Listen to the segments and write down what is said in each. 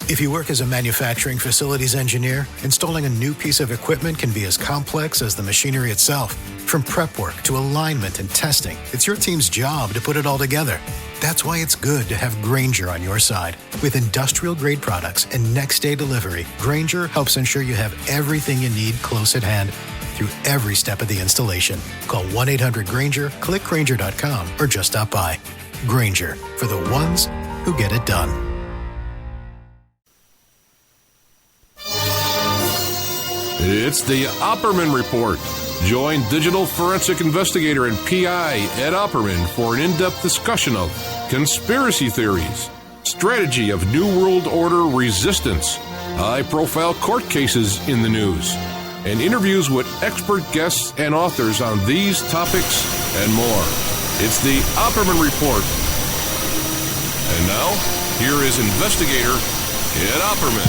If you work as a manufacturing facilities engineer, installing a new piece of equipment can be as complex as the machinery itself. From prep work to alignment and testing, it's your team's job to put it all together. That's why it's good to have Grainger on your side. With industrial-grade products and next-day delivery, Grainger helps ensure you have everything you need close at hand through every step of the installation. Call 1-800-GRAINGER, click Grainger.com, or just stop by. Grainger, for the ones who get it done. It's the Opperman Report. Join digital forensic investigator and PI Ed Opperman for an in-depth discussion of conspiracy theories, strategy of New World Order resistance, high-profile court cases in the news, and interviews with expert guests and authors on these topics and more. It's the Opperman Report. And now, here is investigator Ed Opperman.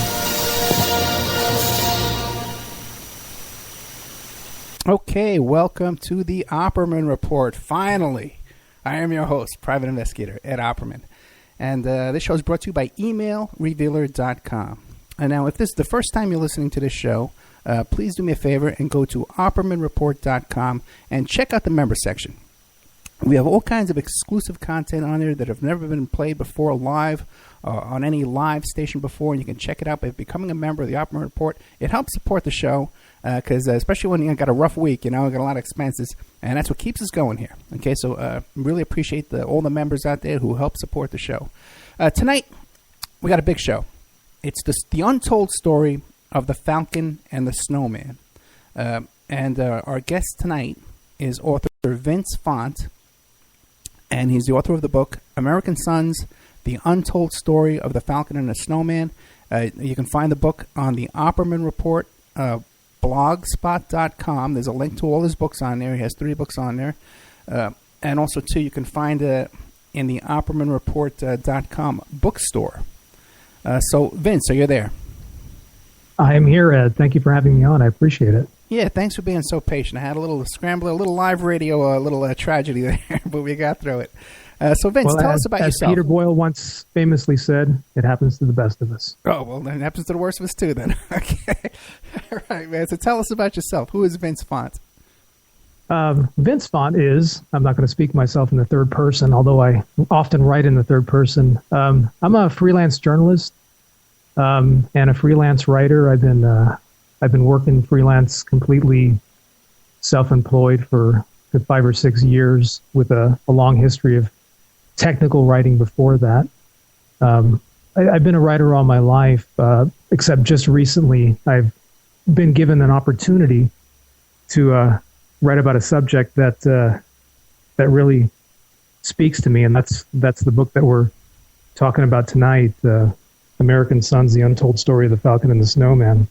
Okay, welcome to the Opperman Report. Finally, I am your host, private investigator Ed Opperman. And this show is brought to you by emailrevealer.com. And now, if this is the first time you're listening to this show, please do me a favor and go to oppermanreport.com and check out the member section. We have all kinds of exclusive content on there that have never been played before live on any live station before, and you can check it out by becoming a member of the Opperman Report. It helps support the show because especially when you got a rough week, got a lot of expenses, and that's what keeps us going here. Okay, so really appreciate all the members out there who help support the show. Tonight, we got a big show. It's the untold story of the Falcon and the Snowman. And our guest tonight is author Vince Font, and he's the author of the book American Sons, The Untold Story of the Falcon and the Snowman. You can find the book on the Opperman Report blogspot.com. There's a link to all his books on there. He has 3 books on there. And also, too, you can find it in the OppermanReport.com bookstore. So, Vince, are you there? I am here, Ed. Thank you for having me on. I appreciate it. Yeah, thanks for being so patient. I had a little scramble, a little live radio, a little tragedy there, but we got through it. So, Vince, tell us about yourself. As Peter Boyle once famously said, it happens to the best of us. Oh, well, it happens to the worst of us, too, then. Okay. All right, man. So tell us about yourself. Who is Vince Font? Vince Font is, I'm not going to speak myself in the third person, although I often write in the third person. I'm a freelance journalist and a freelance writer. I've been working freelance, completely self-employed for 5 or 6 years with a long history of technical writing before that. I've been a writer all my life, except just recently I've been given an opportunity to write about a subject that really speaks to me, and that's the book that we're talking about tonight, American Sons, The Untold Story of the Falcon and the Snowman.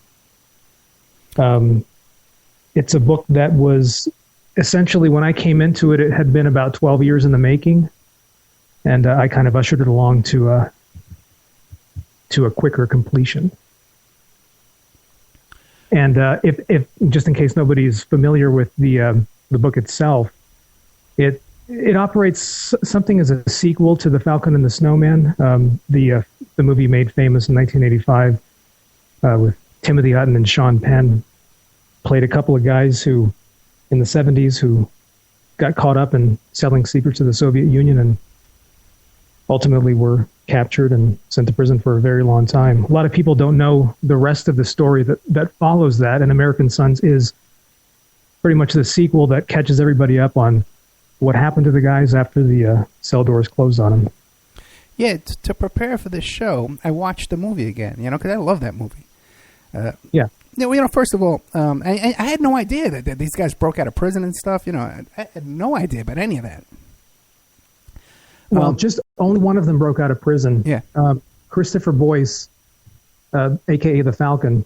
It's a book that was essentially, when I came into it, it had been about 12 years in the making, and I kind of ushered it along to a quicker completion. And if just in case nobody's familiar with the book itself, it operates something as a sequel to The Falcon and the Snowman, the movie made famous in 1985 with Timothy Hutton and Sean Penn. Played a couple of guys who, in the 70s, who got caught up in selling secrets to the Soviet Union and ultimately were captured and sent to prison for a very long time. A lot of people don't know the rest of the story that follows that, and American Sons is pretty much the sequel that catches everybody up on what happened to the guys after the cell doors closed on them. Yeah, to prepare for this show, I watched the movie again, because I love that movie. Yeah. First of all, I had no idea that these guys broke out of prison and stuff. I had no idea about any of that. Well, just only one of them broke out of prison. Yeah. Christopher Boyce, a.k.a. the Falcon,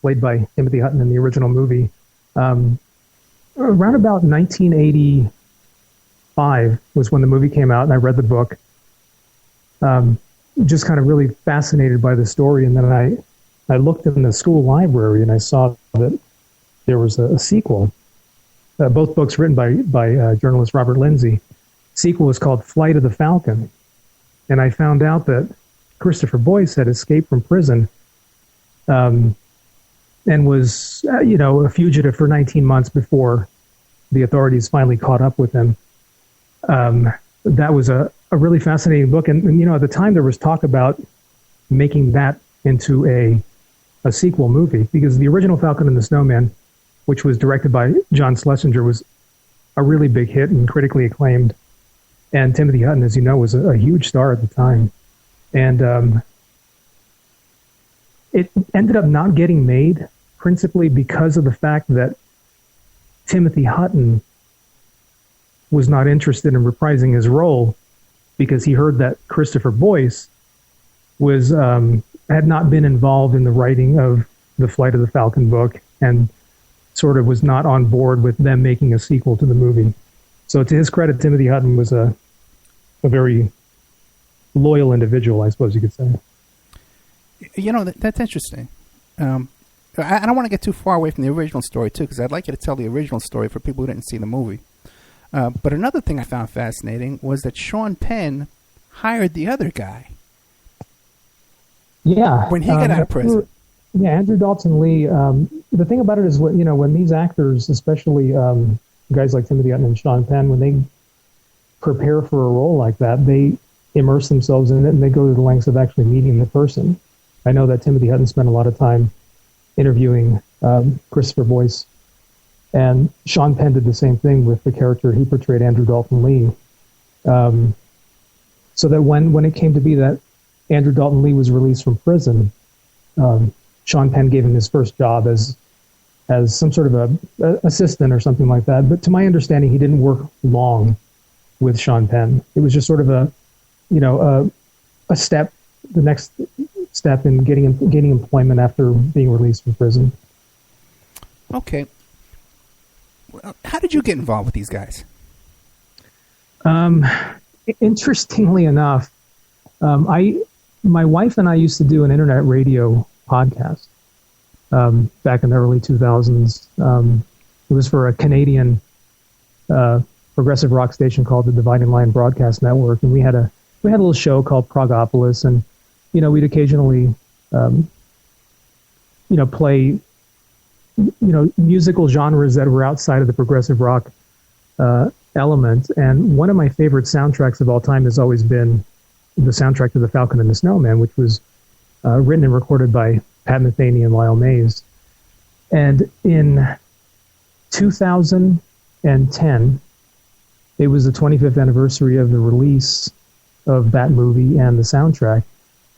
played by Timothy Hutton in the original movie. Around about 1985 was when the movie came out, and I read the book. Just kind of really fascinated by the story, and then I looked in the school library, and I saw that there was a sequel. Both books written by journalist Robert Lindsey. Sequel was called Flight of the Falcon, and I found out that Christopher Boyce had escaped from prison, and was, a fugitive for 19 months before the authorities finally caught up with him. That was a really fascinating book. And, at the time there was talk about making that into a sequel movie, because the original Falcon and the Snowman, which was directed by John Schlesinger, was a really big hit and critically acclaimed. And Timothy Hutton, as you know, was a huge star at the time. And it ended up not getting made, principally because of the fact that Timothy Hutton was not interested in reprising his role, because he heard that Christopher Boyce was had not been involved in the writing of the Flight of the Falcon book, and sort of was not on board with them making a sequel to the movie. So to his credit, Timothy Hutton was a very loyal individual, I suppose you could say. That's interesting. I don't want to get too far away from the original story, too, because I'd like you to tell the original story for people who didn't see the movie. But another thing I found fascinating was that Sean Penn hired the other guy. Yeah. When he got out of prison. Yeah, Andrew Daulton Lee. The thing about it is, when these actors, especially guys like Timothy Hutton and Sean Penn, when they prepare for a role like that, they immerse themselves in it and they go to the lengths of actually meeting the person. I know that Timothy Hutton spent a lot of time interviewing Christopher Boyce, and Sean Penn did the same thing with the character he portrayed, Andrew Daulton Lee. So that when it came to be that Andrew Daulton Lee was released from prison, Sean Penn gave him his first job as some sort of a assistant or something like that. But to my understanding, he didn't work long with Sean Penn. It was just sort of a step, the next step in getting employment after being released from prison. Okay. Well, how did you get involved with these guys? Interestingly enough, my wife and I used to do an internet radio podcast back in the early 2000s. It was for a Canadian progressive rock station called the Dividing Line Broadcast Network, and we had a little show called Progopolis, and we'd occasionally play musical genres that were outside of the progressive rock element. And one of my favorite soundtracks of all time has always been the soundtrack to The Falcon and the Snowman, which was written and recorded by Pat Metheny and Lyle Mays. And in 2010, it was the 25th anniversary of the release of that movie and the soundtrack.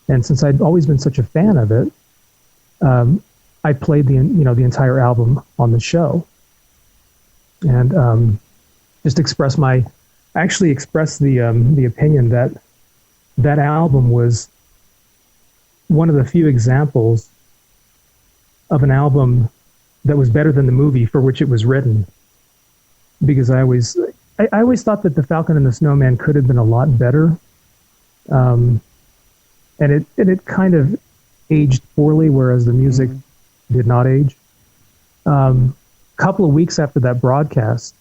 And since I'd always been such a fan of it, I played the entire album on the show, and just expressed the opinion that that album was one of the few examples of an album that was better than the movie for which it was written. Because I always thought that The Falcon and the Snowman could have been a lot better. And it kind of aged poorly, whereas the music did not age. Couple of weeks after that broadcast,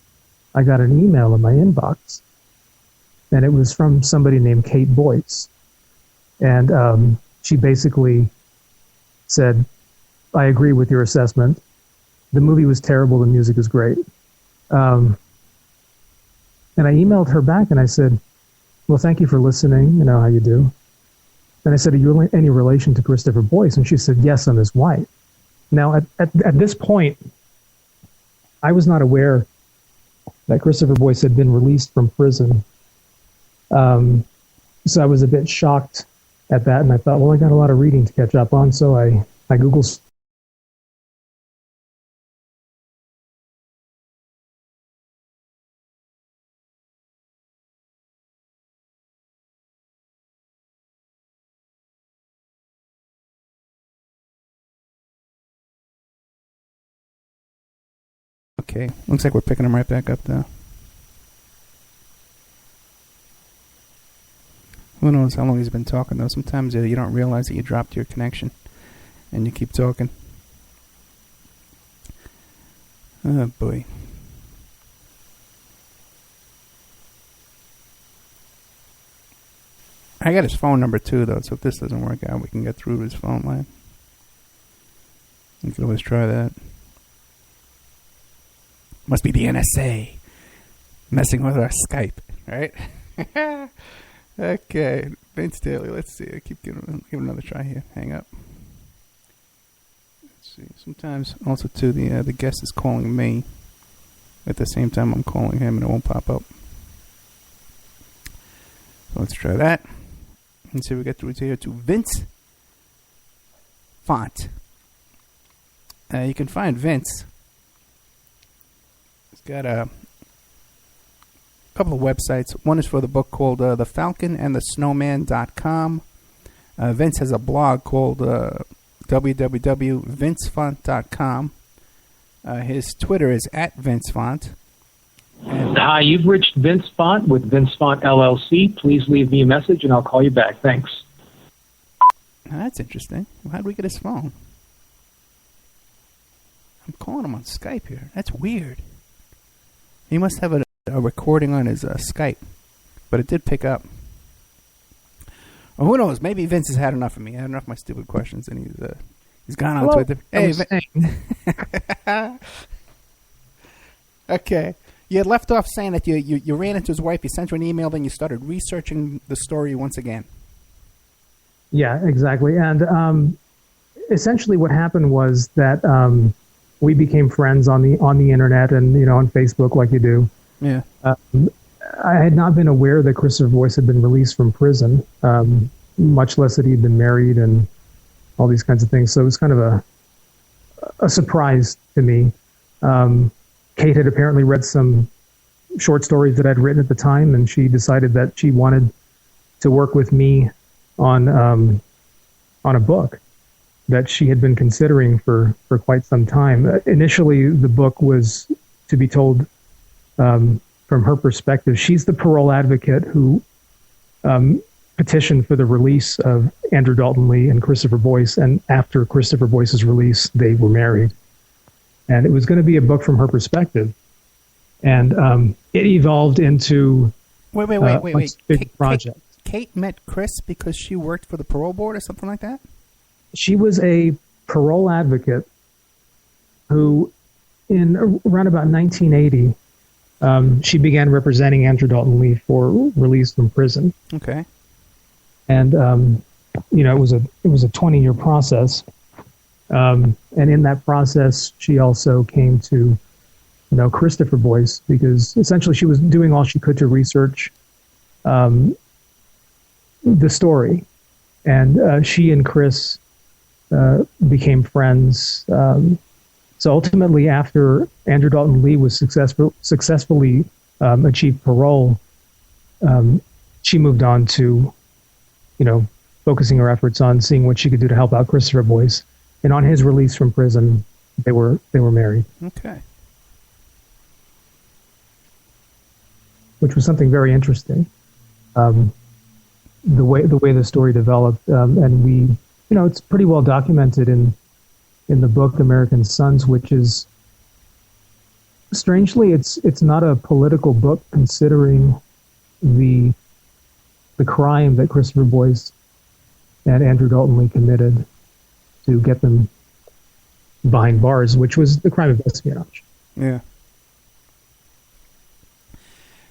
I got an email in my inbox, and it was from somebody named Kate Boyce. And she basically said, I agree with your assessment. The movie was terrible, the music is great. And I emailed her back and I said, well, thank you for listening, how you do. And I said, are you any relation to Christopher Boyce? And she said, yes, I'm his wife. Now, at this point, I was not aware that Christopher Boyce had been released from prison. So I was a bit shocked at that, and I thought, well, I got a lot of reading to catch up on, so I Googled. Okay, looks like we're picking him right back up, though. Who knows how long he's been talking, though. Sometimes you don't realize that you dropped your connection, and you keep talking. Oh, boy. I got his phone number too, though. So if this doesn't work out, we can get through to his phone line. You can always try that. Must be the NSA messing with our Skype, right? Okay, Vince Daly. Let's see. I keep giving another try here. Hang up. Let's see. Sometimes also too the guest is calling me at the same time I'm calling him, and it won't pop up. So let's try that. Let's see if we get through here to Vince Font. You can find Vince. He's got a couple of websites. One is for the book called The Falcon and the Snowman.com. Vince has a blog called www.vincefont.com. His Twitter is @VinceFont. Hi, you've reached Vince Font with Vince Font LLC. Please leave me a message and I'll call you back. Thanks. That's interesting. How did we get his phone? I'm calling him on Skype here. That's weird. He must have a recording on his Skype, but it did pick up. Well, who knows? Maybe Vince has had enough of me. I had enough of my stupid questions, and he's gone on Twitter. Hey, okay. You had left off saying that you ran into his wife, you sent her an email, then you started researching the story once again. Yeah, exactly. And essentially what happened was that we became friends on the internet and, on Facebook like you do. Yeah. I had not been aware that Christopher Boyce had been released from prison, much less that he'd been married and all these kinds of things. So it was kind of a surprise to me. Kate had apparently read some short stories that I'd written at the time, and she decided that she wanted to work with me on a book that she had been considering for quite some time. Initially, the book was to be told from her perspective. She's the parole advocate who petitioned for the release of Andrew Daulton Lee and Christopher Boyce, and after Christopher Boyce's release, they were married. And it was going to be a book from her perspective. And it evolved into wait. big project. Kate met Chris because she worked for the parole board or something like that? She was a parole advocate who, in around about 1980, she began representing Andrew Daulton Lee for release from prison. Okay. And it was a 20-year process. And in that process, she also came to know Christopher Boyce because essentially she was doing all she could to research the story. And she and Chris became friends. So ultimately, after Andrew Daulton Lee was successfully achieved parole, she moved on to, focusing her efforts on seeing what she could do to help out Christopher Boyce. And on his release from prison, they were married. Okay. Which was something very interesting. The way the story developed, and we, it's pretty well documented in the book American Sons, which is strangely it's not a political book considering the crime that Christopher Boyce and Andrew Daulton Lee committed to get them behind bars, which was the crime of espionage. Yeah.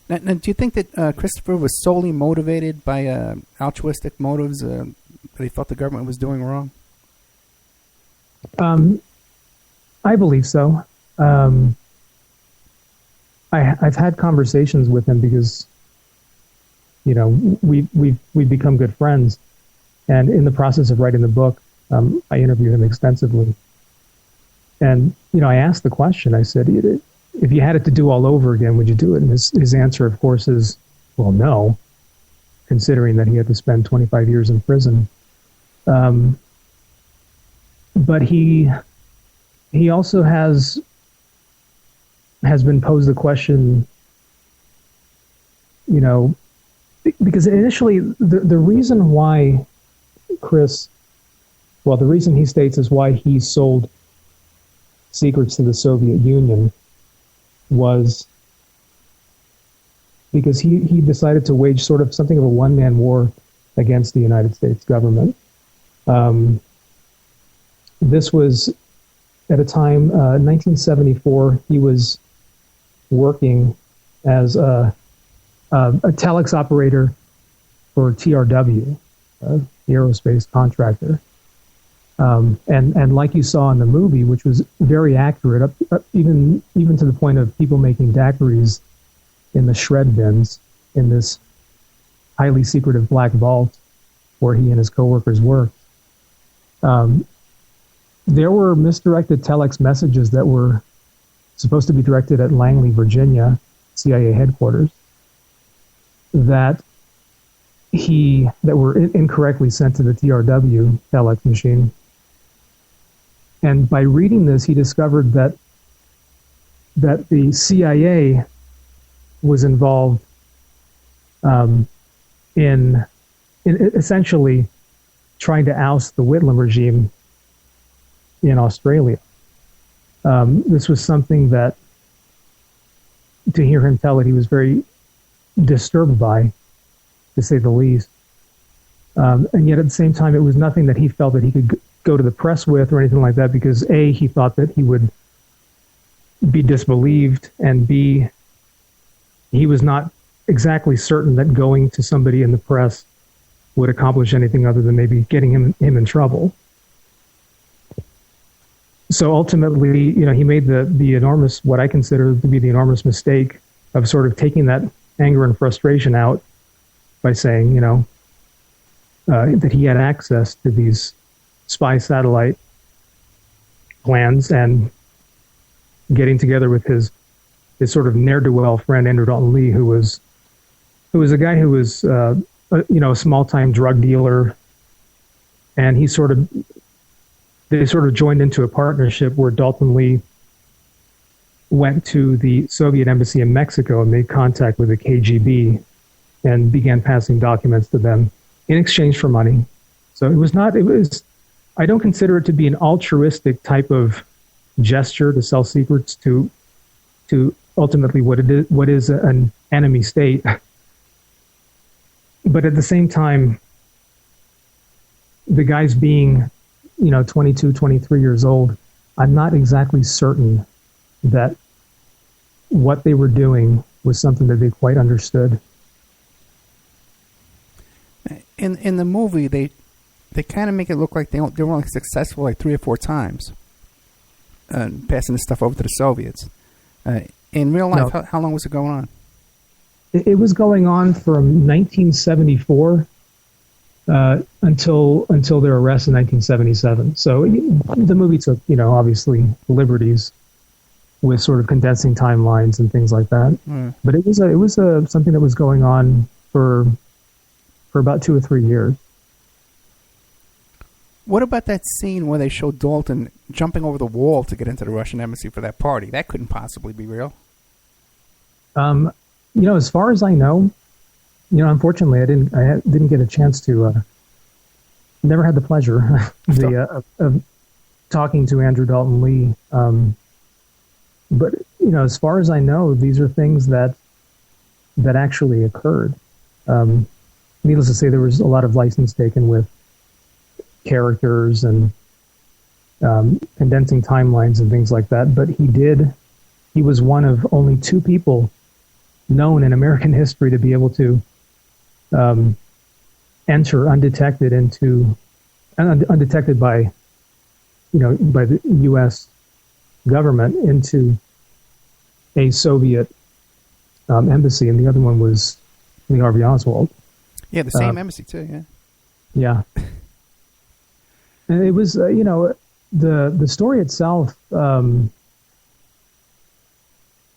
Now, do you think that Christopher was solely motivated by altruistic motives that he felt the government was doing wrong? I believe so. I've had conversations with him because, we've become good friends, and in the process of writing the book, I interviewed him extensively. And, I asked the question, I said, if you had it to do all over again, would you do it? And his answer, of course, is, well, no, considering that he had to spend 25 years in prison. But he also has been posed the question, because initially the reason why the reason he states is why he sold secrets to the Soviet Union was because he decided to wage sort of something of a one-man war against the United States government. This was at a time, 1974, he was working as a telex operator for TRW, the aerospace contractor. And like you saw in the movie, which was very accurate, even to the point of people making daiquiris in the shred bins in this highly secretive black vault where he and his coworkers worked. There were misdirected telex messages that were supposed to be directed at Langley, Virginia, CIA headquarters, that were incorrectly sent to the TRW telex machine. And by reading this, he discovered that the CIA was involved in essentially trying to oust the Whitlam regime in Australia. This was something that, to hear him tell it, he was very disturbed by, to say the least. And yet at the same time, it was nothing that he felt that he could go to the press with or anything like that, because A, he thought that he would be disbelieved, and B, he was not exactly certain that going to somebody in the press would accomplish anything other than maybe getting him in trouble. So ultimately, he made the enormous, what I consider to be the enormous mistake of sort of taking that anger and frustration out by saying, that he had access to these spy satellite plans, and getting together with his sort of ne'er-do-well friend Andrew Daulton Lee, who was a guy who was a small-time drug dealer, and they sort of joined into a partnership where Daulton Lee went to the Soviet embassy in Mexico and made contact with the KGB and began passing documents to them in exchange for money. So I don't consider it to be an altruistic type of gesture to sell secrets to ultimately what is an enemy state. But at the same time, the guys being, 22, 23 years old, I'm not exactly certain that what they were doing was something that they quite understood. In the movie, they kind of make it look like they were only successful like 3 or 4 times passing this stuff over to the Soviets. In real life, No. how long was it going on? It was going on from 1974 until their arrest in 1977. So the movie took, obviously liberties with sort of condensing timelines and things like that. But it was something that was going on for about 2 or 3 years. What about that scene where they showed Daulton jumping over the wall to get into the Russian embassy for that party? That couldn't possibly be real. As far as I know, unfortunately, I didn't get a chance to. Never had the pleasure of talking to Andrew Daulton Lee. But as far as I know, these are things that actually occurred. Needless to say, there was a lot of license taken with characters and condensing timelines and things like that. But he was one of only 2 people known in American history to be able to enter undetected by the U.S. government into a Soviet embassy, and the other one was Lee Harvey Oswald. Yeah, the same embassy too. Yeah. Yeah. And it was, the story itself.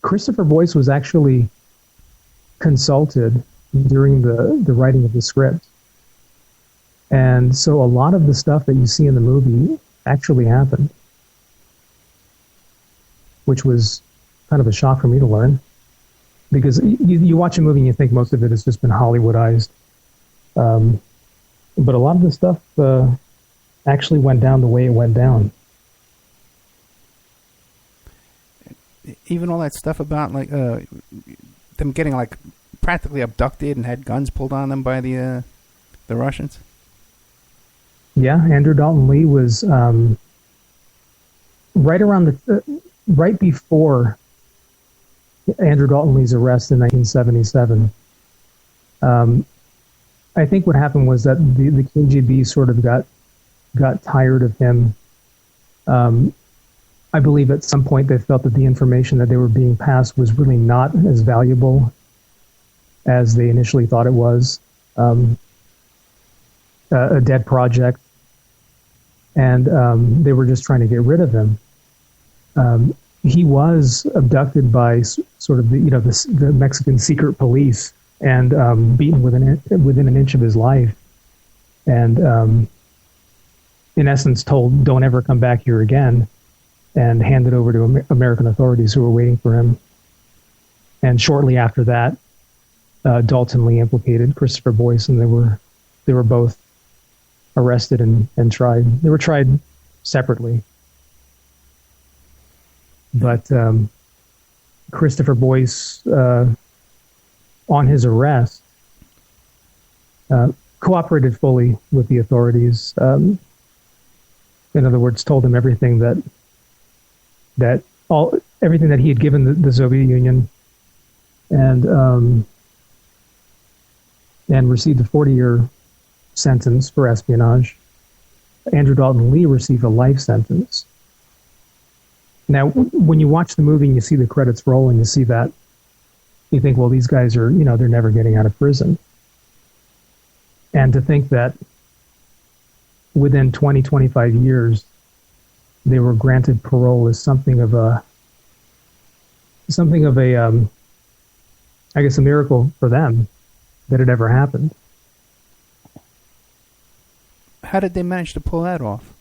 Christopher Boyce was actually consulted during the writing of the script. And so a lot of the stuff that you see in the movie actually happened, which was kind of a shock for me to learn, because you watch a movie and you think most of it has just been Hollywoodized. But a lot of the stuff actually went down the way it went down. Even all that stuff about like them getting like practically abducted and had guns pulled on them by the the Russians? Yeah, Andrew Daulton Lee was right before Andrew Daulton Lee's arrest in 1977. I think what happened was that the KGB sort of got tired of him. I believe at some point they felt that the information that they were being passed was really not as valuable as they initially thought it was. A dead project. And they were just trying to get rid of him. He was abducted by sort of the Mexican secret police and beaten within an inch of his life, and in essence told, "Don't ever come back here again," and handed over to American authorities who were waiting for him. And shortly after that, Daulton Lee implicated Christopher Boyce, and they were both arrested and tried. They were tried separately. But Christopher Boyce, on his arrest, cooperated fully with the authorities. In other words, told them everything everything that he had given the Soviet Union, and received a 40-year sentence for espionage. Andrew Daulton Lee received a life sentence. Now, when you watch the movie and you see the credits roll and you see that, you think, well, these guys are, they're never getting out of prison. And to think that within 20, 25 years, they were granted parole is something of a, I guess, a miracle for them that it ever happened. How did they manage to pull that off?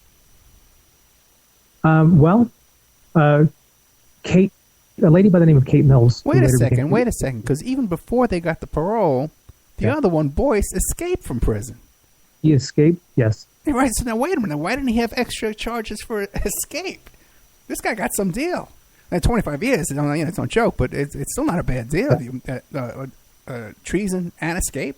Kate, a lady by the name of Kate Mills. Wait a second, because even before they got the parole, the other one, Boyce, escaped from prison. He escaped, yes. Right, so now wait a minute. Why didn't he have extra charges for escape? This guy got some deal. And 25 years, it's no joke, but it's still not a bad deal. Treason and escape.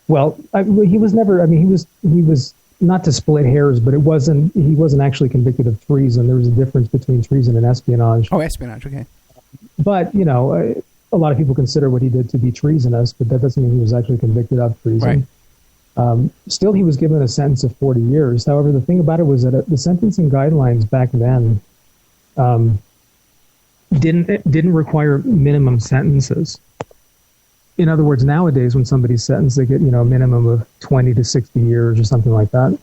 Well, he was never. He was not to split hairs, but he wasn't actually convicted of treason. There was a difference between treason and espionage. Oh, espionage, okay. But a lot of people consider what he did to be treasonous, but that doesn't mean he was actually convicted of treason. Right. Still, he was given a sentence of 40 years. However, the thing about it was that the sentencing guidelines back then didn't require minimum sentences. In other words, nowadays when somebody's sentenced, they get a minimum of 20 to 60 years or something like that.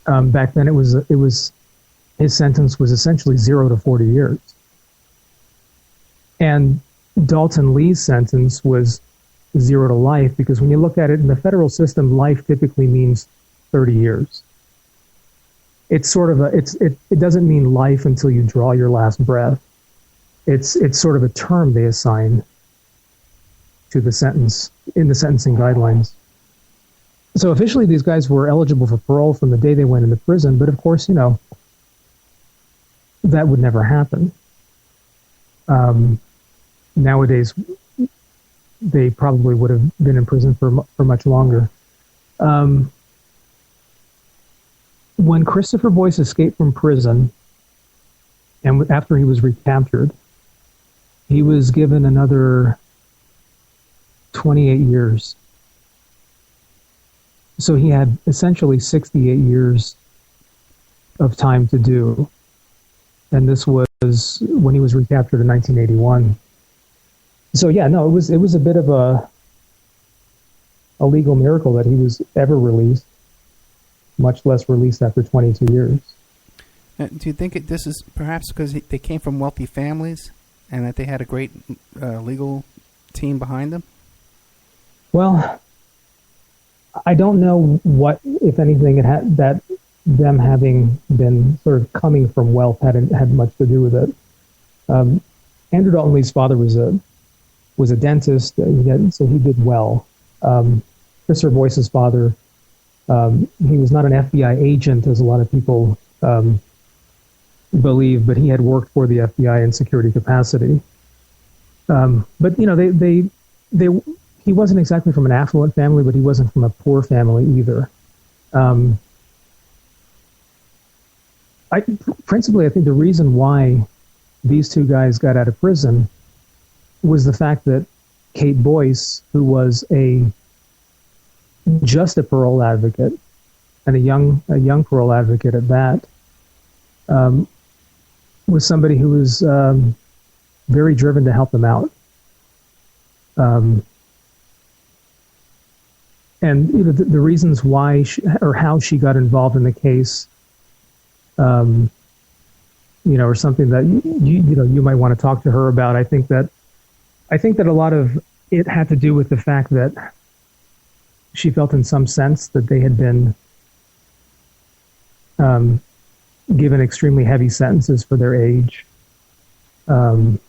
Back then, it was his sentence was essentially 0 to 40 years, and Daulton Lee's sentence was 0 to life, because when you look at it in the federal system, life typically means 30 years. It's sort of it doesn't mean life until you draw your last breath. It's sort of a term they assign to the sentence in the sentencing guidelines. So officially, these guys were eligible for parole from the day they went into prison, but of course, that would never happen. Nowadays, they probably would have been in prison for much longer. When Christopher Boyce escaped from prison, and after he was recaptured, he was given another 28 years. So he had essentially 68 years of time to do. And this was when he was recaptured in 1981. So yeah, no, it was a bit of a legal miracle that he was ever released, much less released after 22 years. Do you think this is perhaps because they came from wealthy families and that they had a great legal team behind them? Well, I don't know what, if anything, that them having been sort of coming from wealth had much to do with it. Andrew Daulton Lee's father was a dentist, so he did well. Christopher Boyce's father, he was not an FBI agent, as a lot of people believe, but he had worked for the FBI in security capacity. But he wasn't exactly from an affluent family, but he wasn't from a poor family either. Principally, I think the reason why these two guys got out of prison was the fact that Kate Boyce, who was just a parole advocate, and a young parole advocate at that, was somebody who was very driven to help them out. And the reasons why or how she got involved in the case, or something that you might want to talk to her about. I think that a lot of it had to do with the fact that she felt in some sense that they had been given extremely heavy sentences for their age, and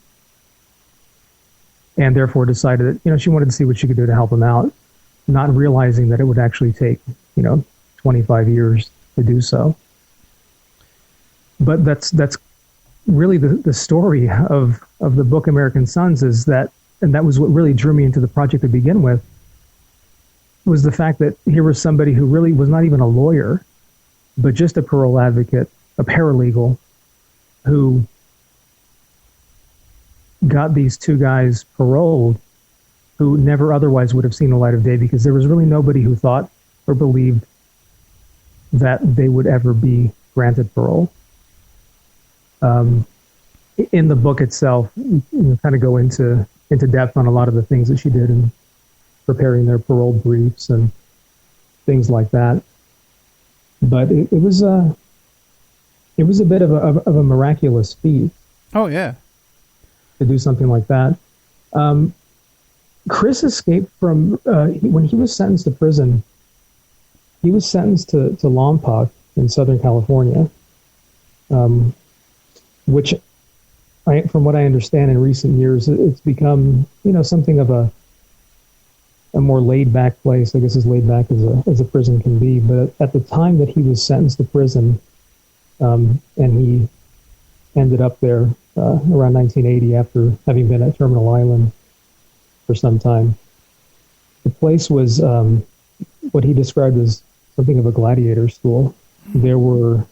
therefore decided that she wanted to see what she could do to help them out, not realizing that it would actually take 25 years to do so. But that's really the story of the book American Sons, is that, and that was what really drew me into the project to begin with, was the fact that here was somebody who really was not even a lawyer, but just a parole advocate, a paralegal, who got these two guys paroled who never otherwise would have seen the light of day, because there was really nobody who thought or believed that they would ever be granted parole. In the book itself, you kind of go into depth on a lot of the things that she did in preparing their parole briefs and things like that. But it was a bit of a miraculous feat. Oh yeah, to do something like that. Chris escaped from when he was sentenced to prison. He was sentenced to Lompoc in Southern California, which, from what I understand, in recent years, it's become something of a more laid back place. I guess as laid back as a prison can be. But at the time that he was sentenced to prison, and he ended up there around 1980 after having been at Terminal Island for some time, the place was what he described as something of a gladiator school. There were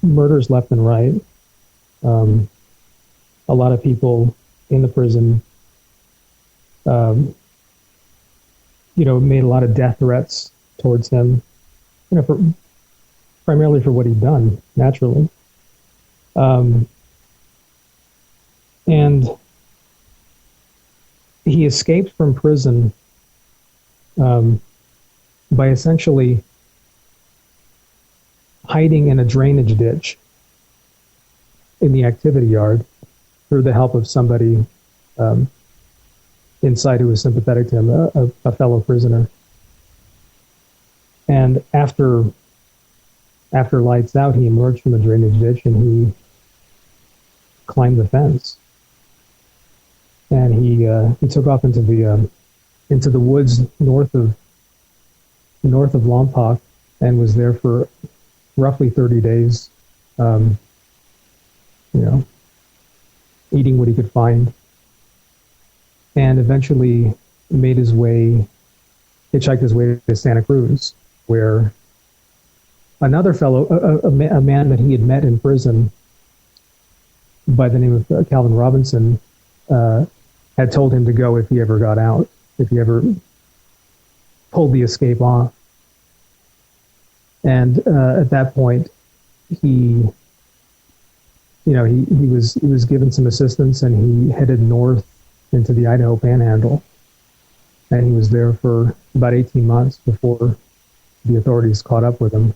murders left and right. A lot of people in the prison, made a lot of death threats towards him, primarily for what he'd done, naturally. And he escaped from prison by essentially hiding in a drainage ditch in the activity yard through the help of somebody inside who was sympathetic to him, a fellow prisoner. And after lights out, he emerged from the drainage ditch and he climbed the fence. And he took off into the woods north of Lompoc and was there for roughly 30 days, eating what he could find, and eventually hitchhiked his way to Santa Cruz, where another fellow, a man that he had met in prison by the name of Calvin Robinson, had told him to go if he ever got out, if he ever pulled the escape off. And at that point, he was given some assistance, and he headed north into the Idaho Panhandle, and he was there for about 18 months before the authorities caught up with him.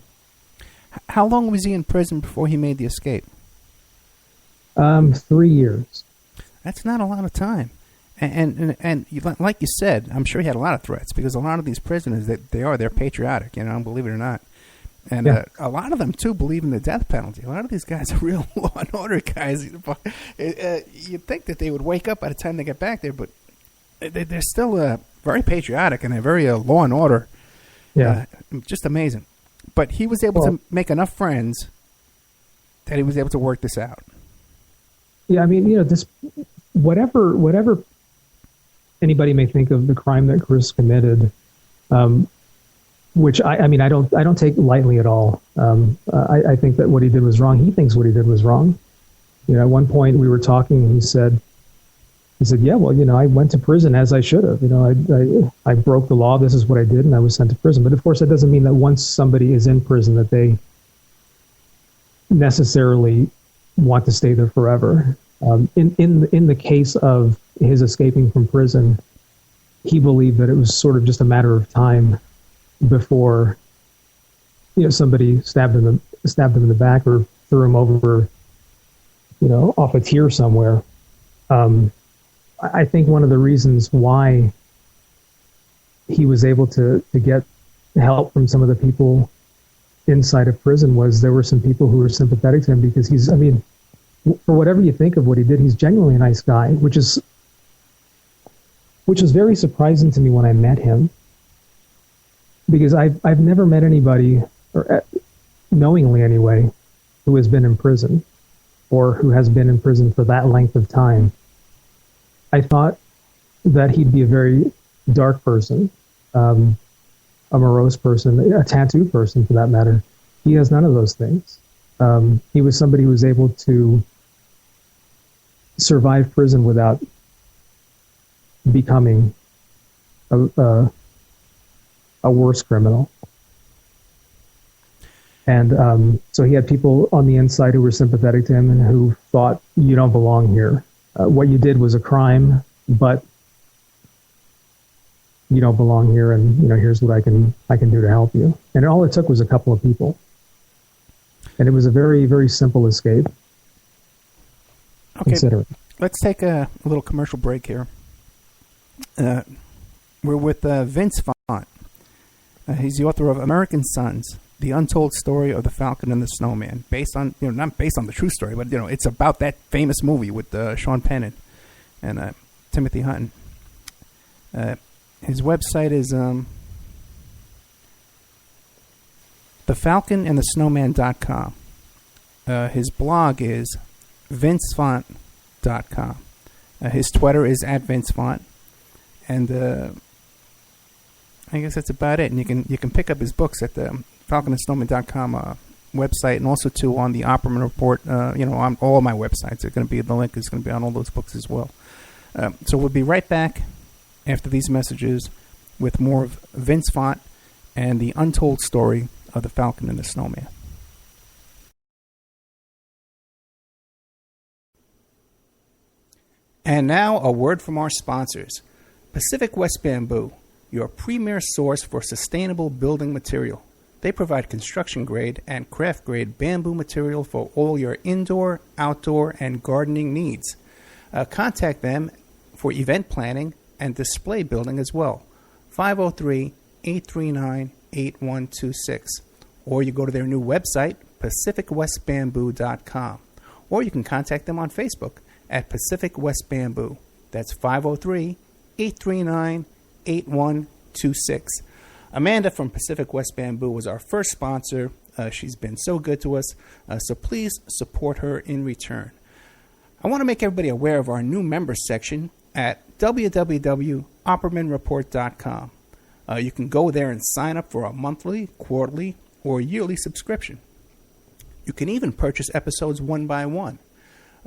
How long was he in prison before he made the escape? 3 years. That's not a lot of time. And like you said, I'm sure he had a lot of threats, because a lot of these prisoners, they're patriotic, believe it or not. And yeah. A lot of them, too, believe in the death penalty. A lot of these guys are real law and order guys. You'd think that they would wake up by the time they get back there, but they're still very patriotic, and they're very law and order. Yeah. Just amazing. But he was able to make enough friends that he was able to work this out. Yeah, I mean, this whatever anybody may think of the crime that Chris committed, which I mean, I don't take lightly at all. I think that what he did was wrong. He thinks what he did was wrong. At one point we were talking, and he said, yeah, well, I went to prison as I should have. I broke the law. This is what I did, and I was sent to prison. But of course, that doesn't mean that once somebody is in prison that they necessarily want to stay there forever. In the case of his escaping from prison, he believed that it was sort of just a matter of time before somebody stabbed him in the back or threw him over off a tier somewhere. I think one of the reasons why he was able to get help from some of the people inside of prison was there were some people who were sympathetic to him, because for whatever you think of what he did, he's genuinely a nice guy, which is very surprising to me when I met him, because I've never met anybody, or knowingly anyway, who has been in prison or who has been in prison for that length of time. I thought that he'd be a very dark person, a morose person, a tattooed person for that matter. He has none of those things. He was somebody who was able to survive prison without becoming a worse criminal. And so he had people on the inside who were sympathetic to him and who thought, you don't belong here. What you did was a crime, but you don't belong here, and here's what I can do to help you. And all it took was a couple of people, and it was a very, very simple escape. Okay, let's take a little commercial break here. We're with Vince Vaughn. He's the author of American Sons: The Untold Story of the Falcon and the Snowman, based on, not based on the true story, but it's about that famous movie with Sean Penn and Timothy Hutton. His website is thefalconandthesnowman.com. His blog is vincefont.com. His Twitter is @vincefont, and I guess that's about it. And you can pick up his books at the falconandsnowman.com website, and also too on the Opperman Report. On all of my websites, the link is going to be on all those books as well. So we'll be right back after these messages with more of Vince Vaughn and the untold story of the Falcon and the Snowman. And now a word from our sponsors. Pacific West Bamboo, your premier source for sustainable building material. They provide construction-grade and craft-grade bamboo material for all your indoor, outdoor, and gardening needs. Contact them for event planning and display building as well. 503-839-8126. Or you go to their new website, pacificwestbamboo.com. Or you can contact them on Facebook at Pacific West Bamboo. That's 503-839-8126. Amanda from Pacific West Bamboo was our first sponsor. She's been so good to us, so please support her in return. I want to make everybody aware of our new members section at www.oppermanreport.com. You can go there and sign up for a monthly, quarterly, or yearly subscription. You can even purchase episodes one by one.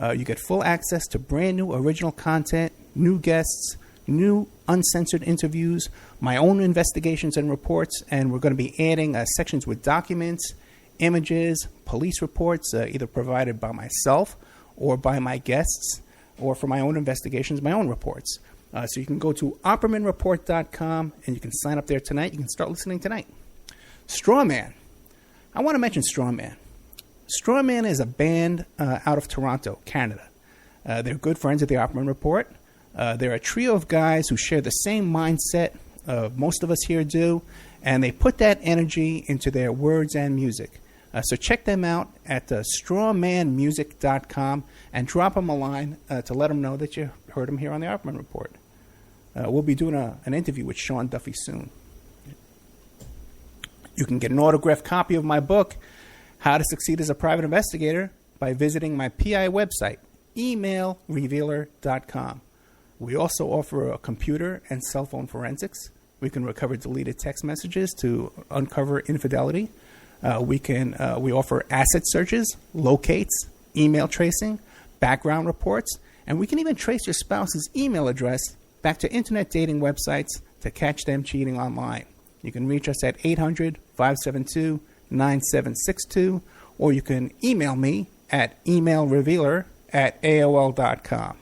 You get full access to brand new original content, new guests, new uncensored interviews, my own investigations and reports, and we're going to be adding sections with documents, images, police reports, either provided by myself or by my guests, or for my own investigations, my own reports. So you can go to oppermanreport.com and you can sign up there tonight. You can start listening tonight. Strawman. I want to mention Strawman. Strawman is a band out of Toronto, Canada. They're good friends of the Opperman Report. They're a trio of guys who share the same mindset most of us here do, and they put that energy into their words and music. So check them out at strawmanmusic.com and drop them a line to let them know that you heard them here on the Opperman Report. We'll be doing an interview with Sean Duffy soon. You can get an autographed copy of my book, How to Succeed as a Private Investigator, by visiting my PI website, emailrevealer.com. We also offer a computer and cell phone forensics. We can recover deleted text messages to uncover infidelity. We offer asset searches, locates, email tracing, background reports, and we can even trace your spouse's email address back to internet dating websites to catch them cheating online. You can reach us at 800-572-9762, or you can email me at emailrevealer@aol.com.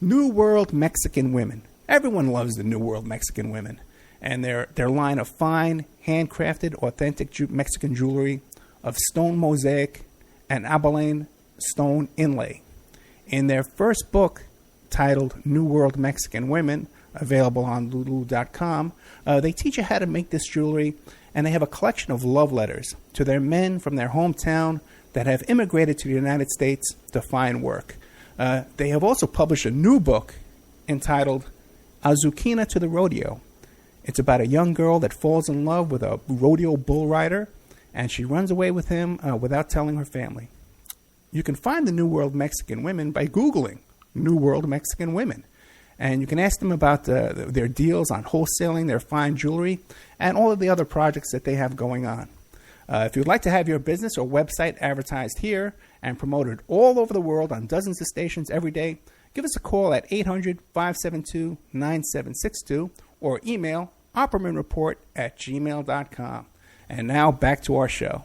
New World Mexican Women. Everyone loves the New World Mexican Women, and their line of fine, handcrafted, authentic Mexican jewelry of stone mosaic and abalone stone inlay. In their first book, titled New World Mexican Women, available on lulu.com, they teach you how to make this jewelry, and they have a collection of love letters to their men from their hometown that have immigrated to the United States to find work. They have also published a new book entitled Azuquina to the Rodeo. It's about a young girl that falls in love with a rodeo bull rider, and she runs away with him without telling her family. You can find the New World Mexican Women by Googling New World Mexican Women. And you can ask them about their deals on wholesaling their fine jewelry and all of the other projects that they have going on. If you'd like to have your business or website advertised here and promoted all over the world on dozens of stations every day, give us a call at 800-572-9762 or email oppermanreport@gmail.com. And now back to our show.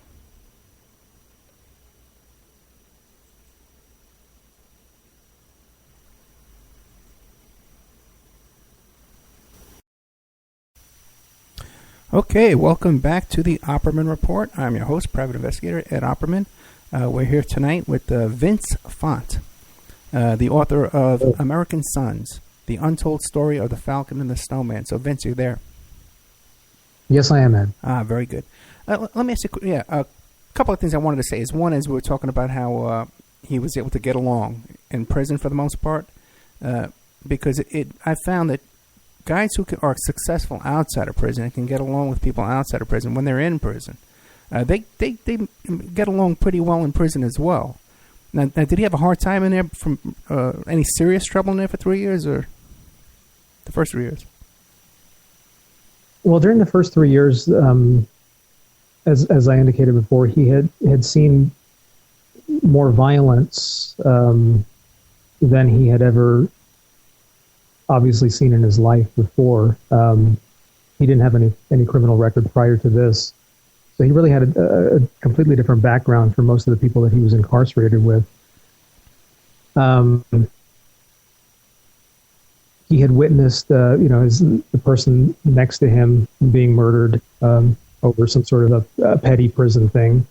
Okay, welcome back to the Opperman Report. I'm your host, private investigator Ed Opperman. We're here tonight with Vince Font, the author of American Sons, the Untold Story of the Falcon and the Snowman. So, Vince, you there? Yes, I am, Ed. Very good. Let me ask you a couple of things I wanted to say. One is we were talking about how he was able to get along in prison for the most part, because I found that guys who are successful outside of prison and can get along with people outside of prison when they're in prison, they get along pretty well in prison as well. Now, did he have a hard time in there from any serious trouble in there for 3 years, or the first 3 years? Well, during the first 3 years, as I indicated before, he had seen more violence than he had ever obviously seen in his life before. He didn't have any criminal record prior to this. So he really had a completely different background from most of the people that he was incarcerated with. He had witnessed, the person next to him being murdered over some sort of a petty prison thing.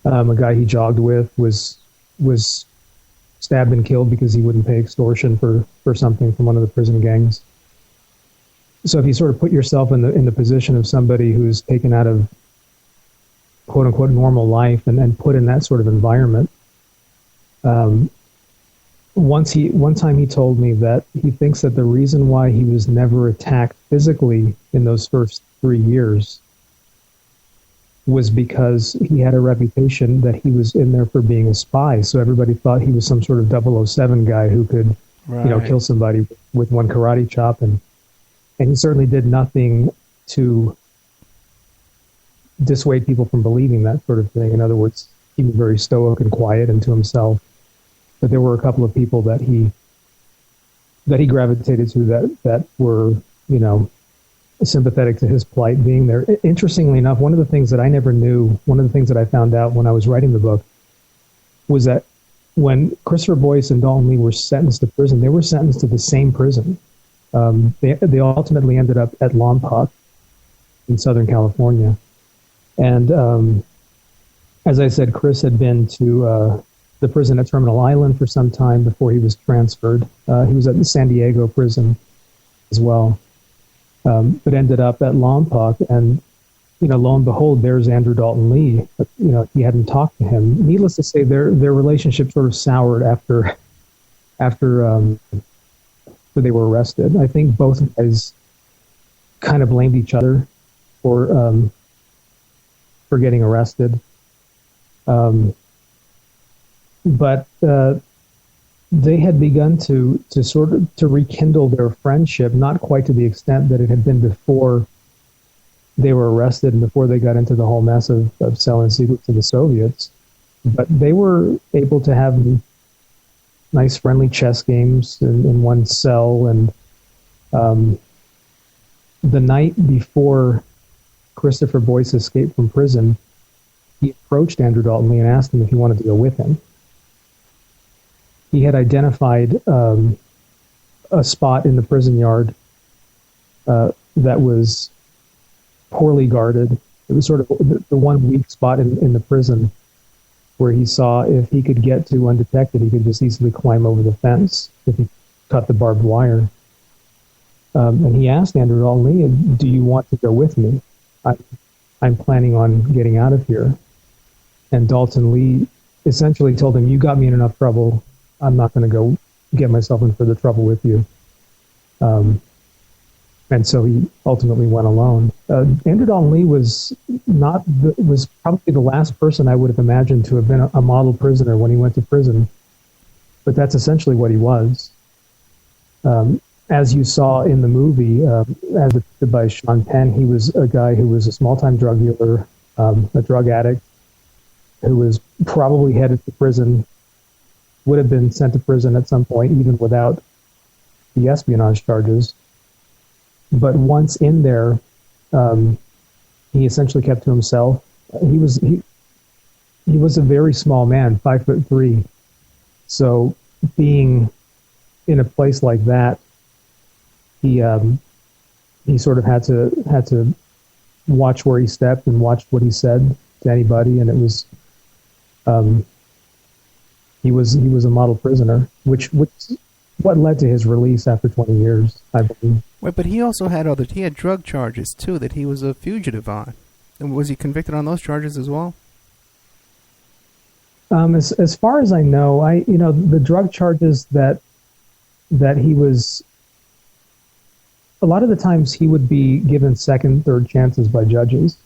A guy he jogged with was stabbed and killed because he wouldn't pay extortion for something from one of the prison gangs. So if you sort of put yourself in the position of somebody who's taken out of quote unquote normal life and put in that sort of environment, one time he told me that he thinks that the reason why he was never attacked physically in those first 3 years was because he had a reputation that he was in there for being a spy. So everybody thought he was some sort of 007 guy who could, kill somebody with one karate chop. And he certainly did nothing to dissuade people from believing that sort of thing. In other words, he was very stoic and quiet and to himself. But there were a couple of people that he gravitated to that were, sympathetic to his plight being there. Interestingly enough, one of the things that I never knew, one of the things that I found out when I was writing the book, was that when Christopher Boyce and Daulton Lee were sentenced to prison, they were sentenced to the same prison. They ultimately ended up at Lompoc in Southern California. And as I said, Chris had been to the prison at Terminal Island for some time before he was transferred. He was at the San Diego prison as well. But ended up at Lompoc, and lo and behold, there's Andrew Daulton Lee. But, he hadn't talked to him. Needless to say, their relationship sort of soured after they were arrested. I think both guys kind of blamed each other for getting arrested. But they had begun to sort of to rekindle their friendship, not quite to the extent that it had been before they were arrested and before they got into the whole mess of selling secrets to the Soviets. But they were able to have nice, friendly chess games in one cell. And the night before Christopher Boyce escaped from prison, he approached Andrew Daulton Lee and asked him if he wanted to go with him. He had identified a spot in the prison yard that was poorly guarded. It was sort of the one weak spot in the prison where he saw if he could get to undetected, he could just easily climb over the fence if he cut the barbed wire. And he asked Andrew Daulton Lee, do you want to go with me? I'm planning on getting out of here. And Daulton Lee essentially told him, you got me in enough trouble. I'm not going to go get myself in further trouble with you. And so he ultimately went alone. Andrew Daulton Lee was probably the last person I would have imagined to have been a model prisoner when he went to prison. But that's essentially what he was. As you saw in the movie, as depicted by Sean Penn, he was a guy who was a small-time drug dealer, a drug addict, who was probably headed to prison, would have been sent to prison at some point, even without the espionage charges. But once in there, he essentially kept to himself. He was a very small man, 5'3". So being in a place like that, he sort of had to watch where he stepped and watch what he said to anybody, and it was he was a model prisoner, which what led to his release after 20 years, I believe. Wait, but he also had he had drug charges too that he was a fugitive on. And was he convicted on those charges as well? As far as I know, the drug charges that he was, a lot of the times he would be given second, third chances by judges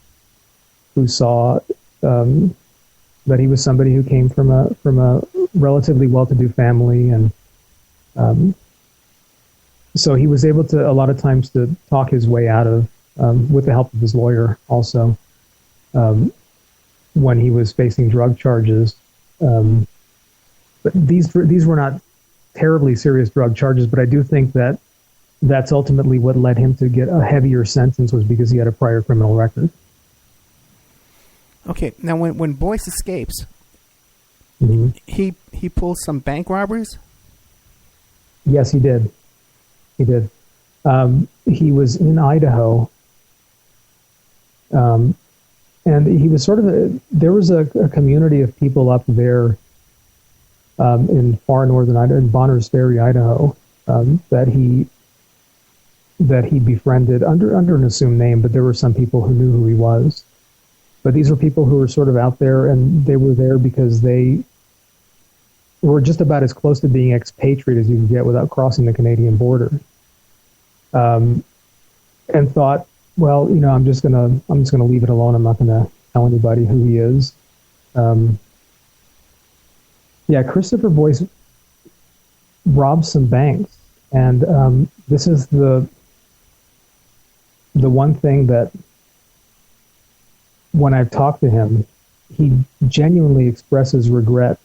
who saw that he was somebody who came from a relatively well-to-do family, and so he was able to a lot of times to talk his way out of, with the help of his lawyer also, when he was facing drug charges. But these were not terribly serious drug charges, but I do think that that's ultimately what led him to get a heavier sentence, was because he had a prior criminal record. Okay, now when Boyce escapes, mm-hmm. he pulls some bank robberies? Yes, he did. He did. He was in Idaho, and he was sort of there was a community of people up there in far northern Idaho, in Bonners Ferry, Idaho, that he befriended under an assumed name, but there were some people who knew who he was. But these were people who were sort of out there, and they were there because they were just about as close to being expatriate as you can get without crossing the Canadian border. And thought, well, I'm just gonna leave it alone. I'm not gonna tell anybody who he is. Christopher Boyce robbed some banks, and this is the one thing that, when I've talked to him, he genuinely expresses regret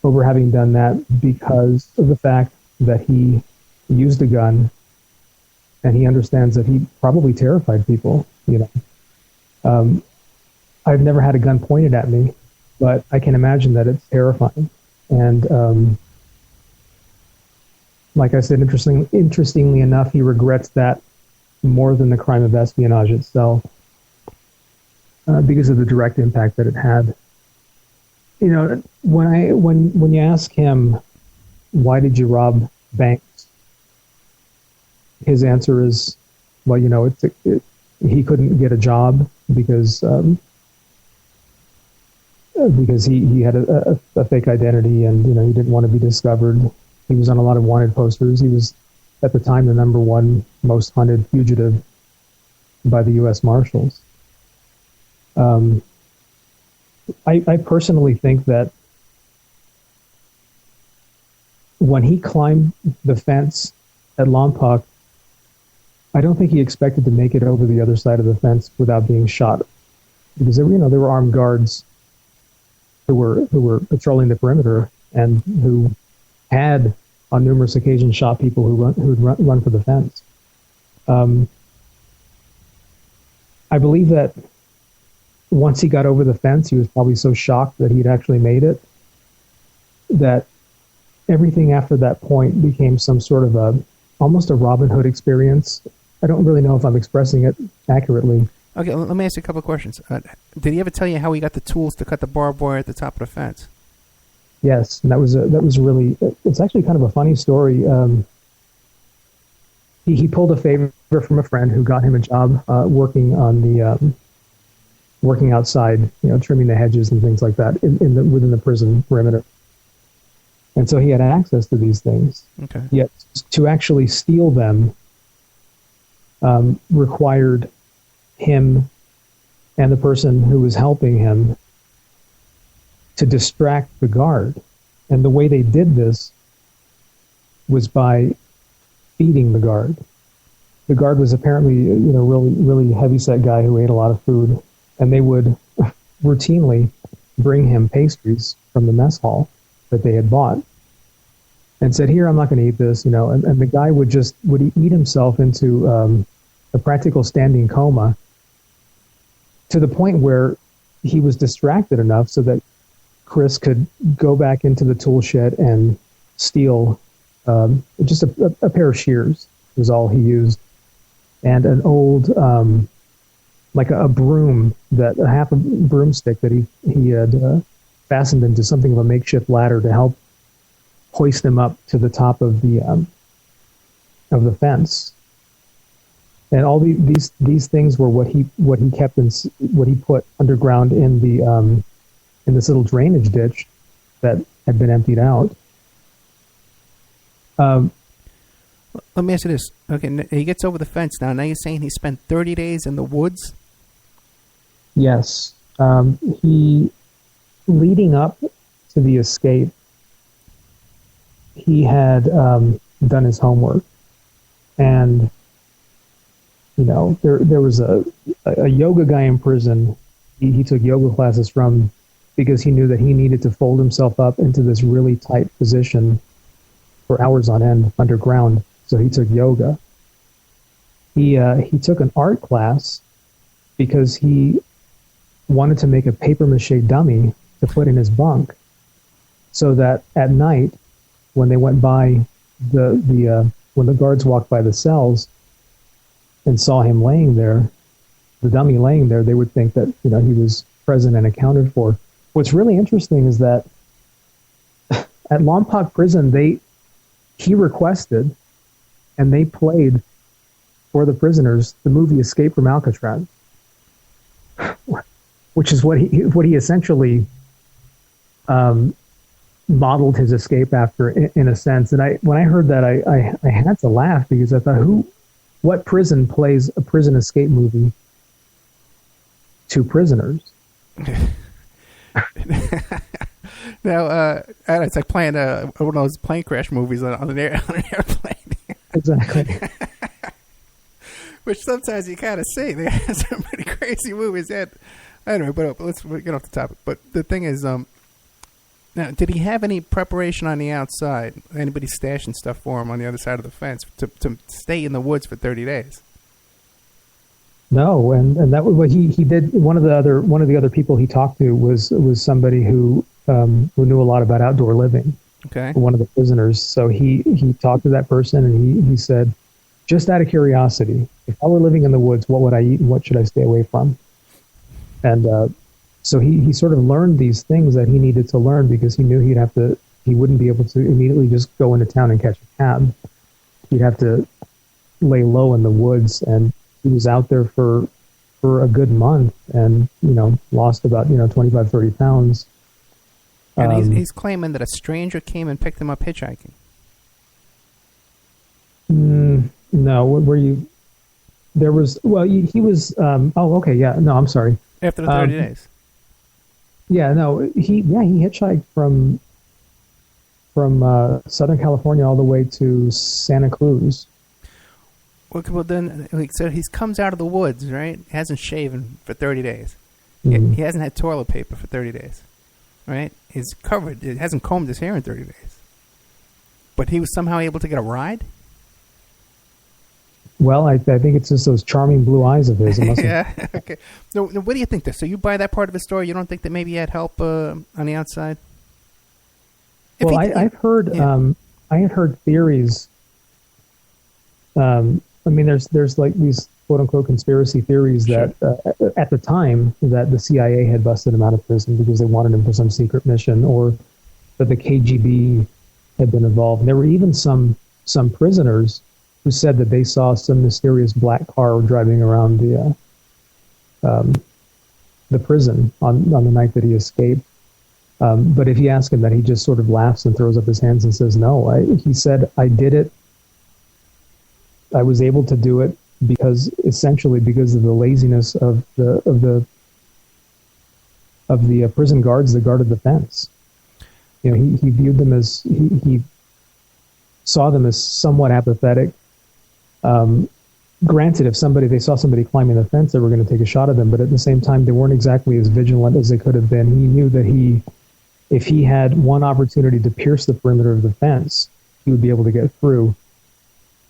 over having done that because of the fact that he used a gun, and he understands that he probably terrified people. I've never had a gun pointed at me, but I can imagine that it's terrifying. And like I said, interestingly enough, he regrets that more than the crime of espionage itself, because of the direct impact that it had. When you ask him, why did you rob banks? His answer is, well, he couldn't get a job because he had a fake identity, and he didn't want to be discovered. He was on a lot of wanted posters. He was at the time the number one most hunted fugitive by the U.S. Marshals. I personally think that when he climbed the fence at Lompoc, I don't think he expected to make it over the other side of the fence without being shot, because there were armed guards who were patrolling the perimeter and who had on numerous occasions shot people who'd run for the fence. I believe that once he got over the fence, he was probably so shocked that he'd actually made it that everything after that point became some sort of almost a Robin Hood experience. I don't really know if I'm expressing it accurately. Okay, let me ask you a couple of questions. Did he ever tell you how he got the tools to cut the barbed wire at the top of the fence? Yes, and that was really. It's actually kind of a funny story. He pulled a favor from a friend who got him a job working on the working outside, trimming the hedges and things like that within the prison perimeter. And so he had access to these things. Okay. Yet to actually steal them required him and the person who was helping him to distract the guard. And the way they did this was by feeding the guard. The guard was apparently, really, really heavy-set guy who ate a lot of food. And they would routinely bring him pastries from the mess hall that they had bought and said, "Here, I'm not going to eat this," and the guy would eat himself into a practical standing coma, to the point where he was distracted enough so that Chris could go back into the tool shed and steal just a pair of shears was all he used, and an old like a broom, that a half a broomstick that he had fastened into something of a makeshift ladder to help hoist him up to the top of the fence. And all these things were what he kept what he put underground in this little drainage ditch that had been emptied out. Let me ask you this. Okay, he gets over the fence now. Now you're saying he spent 30 days in the woods? Yes. He, leading up to the escape, he had done his homework. And, there was a yoga guy in prison he took yoga classes from, because he knew that he needed to fold himself up into this really tight position for hours on end underground. So he took yoga. He took an art class because he wanted to make a papier-mâché dummy to put in his bunk, so that at night, when they went by when the guards walked by the cells and saw him laying there, the dummy laying there, they would think that he was present and accounted for. What's really interesting is that at Lompoc Prison, he requested and they played for the prisoners the movie Escape from Alcatraz, which is what he essentially modeled his escape after, in a sense. And when I heard that, I had to laugh, because I thought, what prison plays a prison escape movie to prisoners? Now, it's like playing one of those plane crash movies on an airplane. Exactly. Which sometimes you kind of see. They have some pretty crazy movies. Anyway, but let's get off the topic. But the thing is, now, did he have any preparation on the outside? Anybody stashing stuff for him on the other side of the fence to stay in the woods for 30 days? No, and that was what he did. One of the other people he talked to was somebody who knew a lot about outdoor living. Okay. One of the prisoners. So he talked to that person, and he said, just out of curiosity, if I were living in the woods, what would I eat and what should I stay away from? And so he sort of learned these things that he needed to learn, because he knew he wouldn't be able to immediately just go into town and catch a cab. He'd have to lay low in the woods, and he was out there for a good month, and lost about 25, 30 pounds. And he's claiming that a stranger came and picked him up hitchhiking. No, were you? There was. Well, he was. Oh, okay, yeah. No, I'm sorry. After the 30 days. Yeah, no, he hitchhiked from from Southern California all the way to Santa Cruz. Well, then, so he comes out of the woods, right? He hasn't shaven for 30 days. Mm-hmm. He hasn't had toilet paper for 30 days, right? He's covered. He hasn't combed his hair in 30 days. But he was somehow able to get a ride? Well, I think it's just those charming blue eyes of his. Yeah, okay. So, what do you think? So you buy that part of his story? You don't think that maybe he had help on the outside? Well, I've heard I had heard theories. I mean, there's like these quote unquote conspiracy theories that at the time that the CIA had busted him out of prison because they wanted him for some secret mission, or that the KGB had been involved. And there were even some prisoners who said that they saw some mysterious black car driving around the prison on the night that he escaped. But if you ask him that, he just sort of laughs and throws up his hands and says, "No." He said, "I did it. I was able to do it essentially because of the laziness of the prison guards that guarded the fence." You know, he viewed them as he saw them as somewhat apathetic. Granted, if they saw somebody climbing the fence, they were going to take a shot at them, but at the same time, they weren't exactly as vigilant as they could have been. He knew that if he had one opportunity to pierce the perimeter of the fence, he would be able to get through.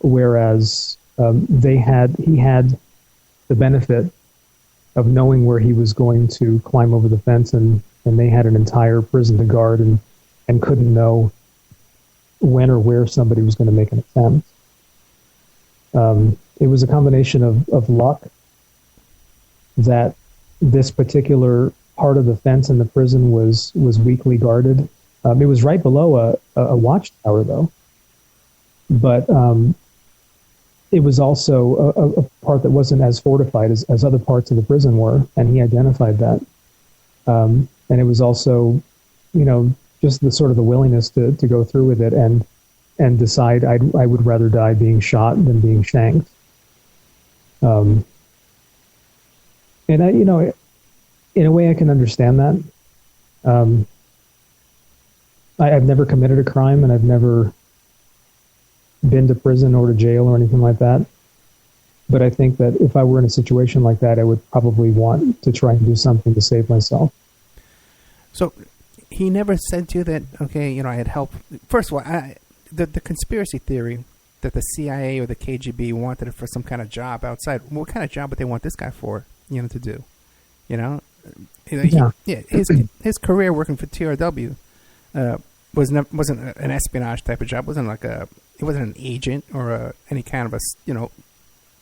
Whereas he had the benefit of knowing where he was going to climb over the fence, and they had an entire prison to guard and couldn't know when or where somebody was going to make an attempt. It was a combination of luck that this particular part of the fence in the prison was weakly guarded. It was right below a watchtower, though. But it was also a part that wasn't as fortified as other parts of the prison were, and he identified that. And it was also, just the sort of the willingness to go through with it and decide I would rather die being shot than being shanked. And in a way I can understand that. I've never committed a crime, and I've never been to prison or to jail or anything like that. But I think that if I were in a situation like that, I would probably want to try and do something to save myself. So he never said to you that, okay, I had help. First of all, the conspiracy theory that the CIA or the KGB wanted it for some kind of job outside. What kind of job would they want this guy for, to do? His career working for TRW wasn't an espionage type of job. He wasn't an agent or any kind of a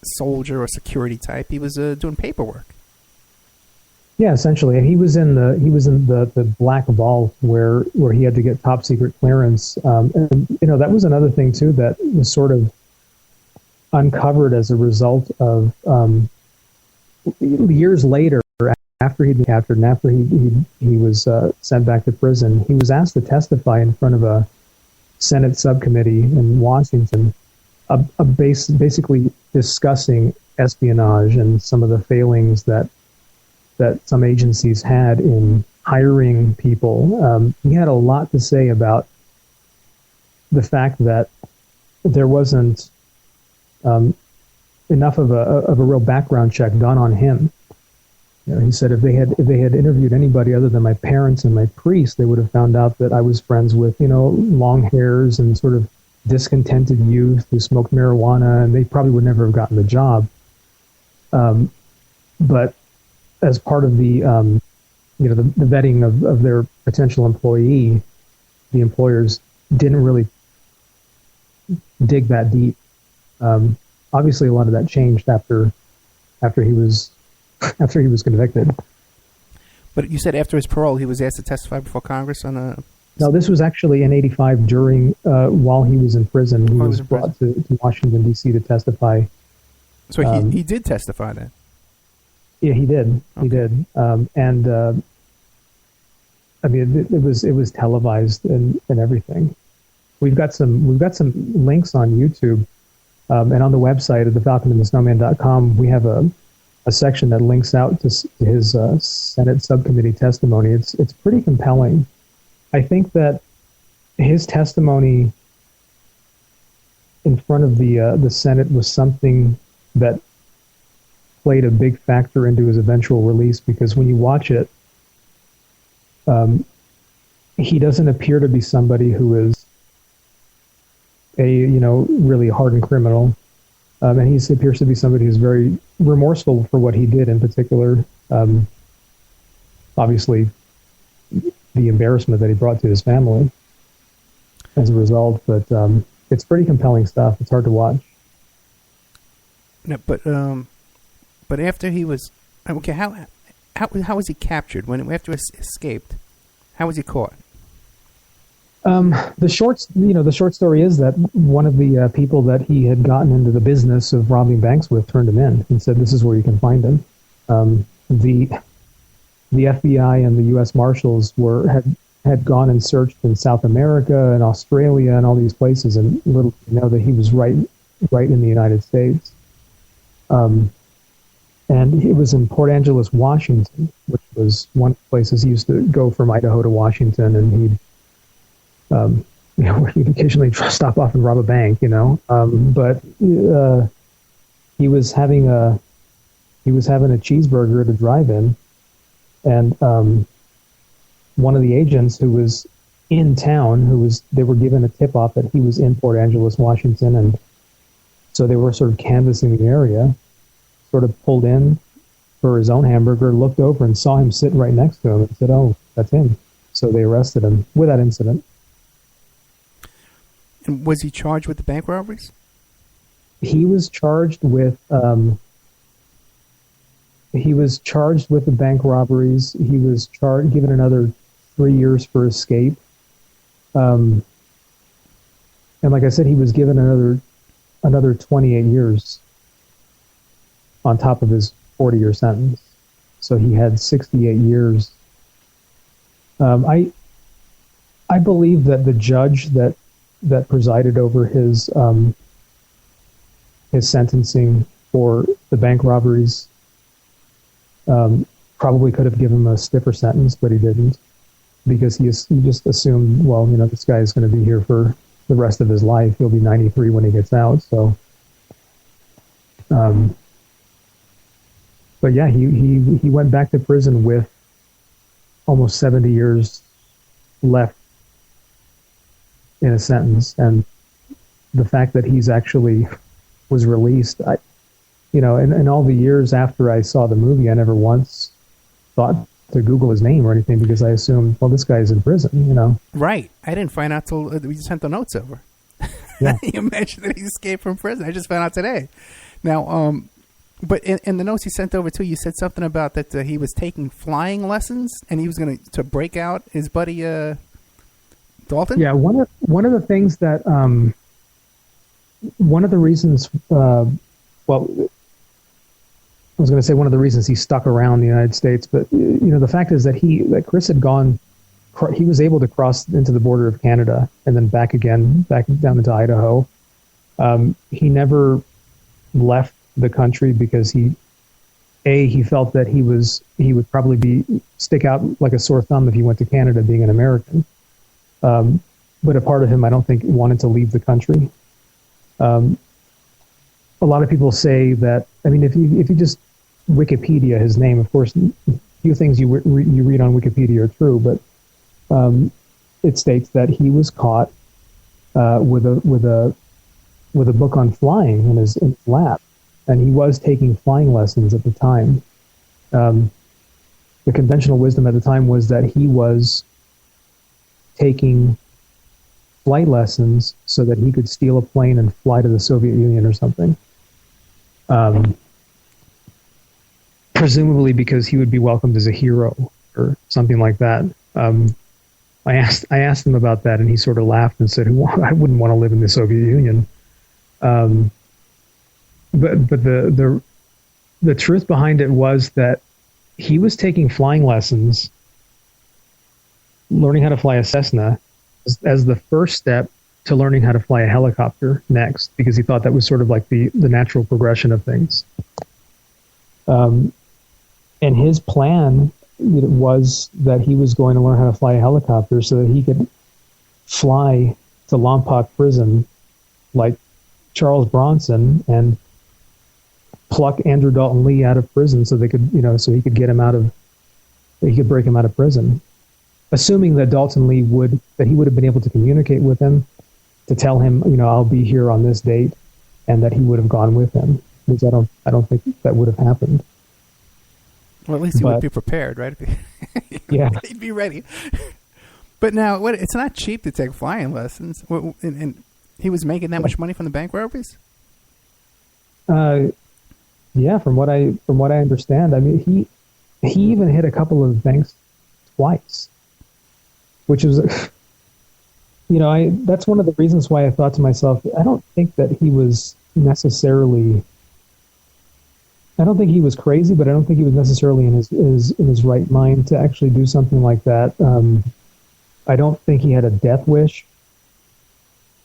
soldier or security type. He was doing paperwork. Yeah, essentially, and he was in the black vault where he had to get top secret clearance. And that was another thing too that was sort of uncovered as a result of years later, after he'd been captured and after he was sent back to prison. He was asked to testify in front of a Senate subcommittee in Washington, basically discussing espionage and some of the failings that some agencies had in hiring people. He had a lot to say about the fact that there wasn't enough of a real background check done on him. He said if they had interviewed anybody other than my parents and my priest, they would have found out that I was friends with long hairs and sort of discontented youth who smoked marijuana, and they probably would never have gotten the job. But as part of the vetting of their potential employee, the employers didn't really dig that deep. Obviously, a lot of that changed after he was convicted. But you said after his parole, he was asked to testify before Congress on a... No, this was actually in '85 while he was in prison. He was brought to Washington, D.C. to testify. So he did testify then? Yeah, he did. Okay. He did. It was televised and everything. We've got some links on YouTube, and on the website at thefalconandthesnowman.com, we have a section that links out to his Senate subcommittee testimony. It's pretty compelling. I think that his testimony in front of the Senate was something that played a big factor into his eventual release, because when you watch it, he doesn't appear to be somebody who is a really hardened criminal, and he appears to be somebody who's very remorseful for what he did. In particular, obviously, the embarrassment that he brought to his family as a result. But it's pretty compelling stuff. It's hard to watch. No, but after he was okay, how was he captured after he escaped? How was he caught? The short story is that one of the people that he had gotten into the business of robbing banks with turned him in and said, "This is where you can find him." The FBI and the U.S. Marshals had gone and searched in South America and Australia and all these places, and little to know that he was right in the United States. And it was in Port Angeles, Washington, which was one of the places he used to go from Idaho to Washington, and he'd occasionally stop off and rob a bank, but he was having a cheeseburger at a drive-in, and one of the agents who was in town, they were given a tip-off that he was in Port Angeles, Washington, and so they were sort of canvassing the area, sort of pulled in for his own hamburger, looked over and saw him sitting right next to him and said, "Oh, that's him." So they arrested him with that incident. And was he charged with the bank robberies? He was charged with the bank robberies. He was given another 3 years for escape. And like I said, he was given another 28 years on top of his 40-year sentence. So he had 68 years. I believe that the judge that presided over his sentencing for the bank robberies probably could have given him a stiffer sentence, but he didn't, because he just assumed, well, this guy is going to be here for the rest of his life. He'll be 93 when he gets out. So, but yeah, he went back to prison with almost 70 years left in a sentence, and the fact that he's actually was released, in all the years after I saw the movie, I never once thought to Google his name or anything, because I assumed, well, this guy's in prison, Right. I didn't find out till we sent the notes over. Yeah. You mentioned that he escaped from prison. I just found out today. Now, but in the notes you sent over too, you said something about that he was taking flying lessons and he was going to break out his buddy Daulton. Yeah, one of the things that one of the reasons, I was going to say one of the reasons he stuck around the United States, but the fact is that Chris had gone. He was able to cross into the border of Canada and then back down into Idaho. He never left the country because he felt that he would probably stick out like a sore thumb if he went to Canada, being an American. But a part of him, I don't think, wanted to leave the country. A lot of people say that. I mean, if you just Wikipedia his name, of course, a few things you read on Wikipedia are true, but it states that he was caught with a book on flying in his lap, and he was taking flying lessons at the time. The conventional wisdom at the time was that he was taking flight lessons so that he could steal a plane and fly to the Soviet Union or something. Presumably because he would be welcomed as a hero or something like that. I asked him about that, and he sort of laughed and said, "I wouldn't want to live in the Soviet Union." But the truth behind it was that he was taking flying lessons, learning how to fly a Cessna, as the first step to learning how to fly a helicopter next, because he thought that was sort of like the natural progression of things. And his plan was that he was going to learn how to fly a helicopter so that he could fly to Lompoc prison like Charles Bronson and pluck Andrew Daulton Lee out of prison so they could, so he could get him he could break him out of prison. Assuming that Daulton Lee would have been able to communicate with him to tell him, I'll be here on this date, and that he would have gone with him. Because I don't think that would have happened. Well, at least he would be prepared, right? Yeah. He'd be ready. But now, it's not cheap to take flying lessons. And he was making that much money from the bank robberies? Yeah, from what I understand. I mean, he even hit a couple of banks twice, which was, that's one of the reasons why I thought to myself, I don't think that he was necessarily. I don't think he was crazy, but I don't think he was necessarily in his right mind to actually do something like that. I don't think he had a death wish,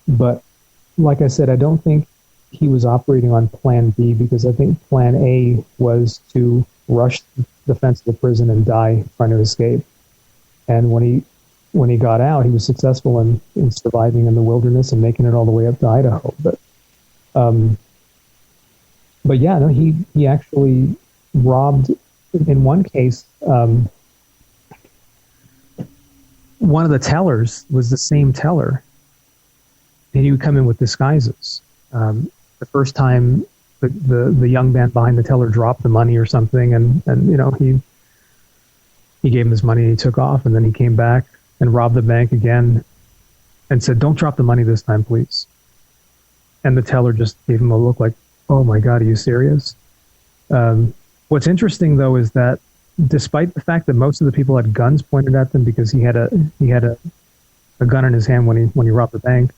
but like I said, I don't think he was operating on Plan B, because I think Plan A was to rush the fence of the prison and die trying to escape. And when he got out, he was successful in surviving in the wilderness and making it all the way up to Idaho. But yeah, no, he actually robbed, in one case, one of the tellers was the same teller, and he would come in with disguises. The first time the young man behind the teller dropped the money or something, and he gave him his money and he took off, and then he came back and robbed the bank again and said, "Don't drop the money this time, please." And the teller just gave him a look like, "Oh my God, are you serious?" What's interesting though is that despite the fact that most of the people had guns pointed at them, because he had a gun in his hand when he robbed the bank,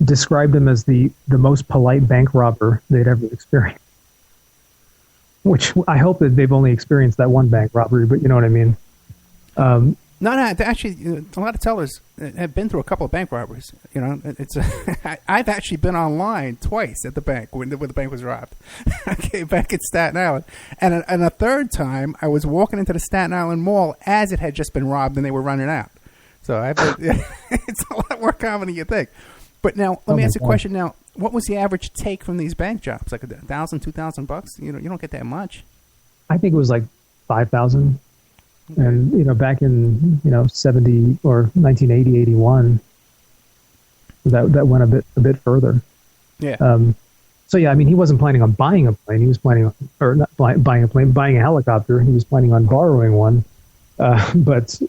described him as the most polite bank robber they'd ever experienced. Which I hope that they've only experienced that one bank robbery, but you know what I mean. No, actually, a lot of tellers have been through a couple of bank robberies. It's I've actually been online twice at the bank when the bank was robbed. Okay, back in Staten Island, and a third time I was walking into the Staten Island Mall as it had just been robbed and they were running out. So it's a lot more common than you think. But now let me ask you a question. Now, what was the average take from these bank jobs? Like $1,000, $2,000? You don't get that much. I think it was like 5,000. And, back in, 70 or 1980, 81, that went a bit further. Yeah. So, yeah, I mean, he wasn't planning on buying a plane. He was planning on, or not buying a plane, buying a helicopter. He was planning on borrowing one. But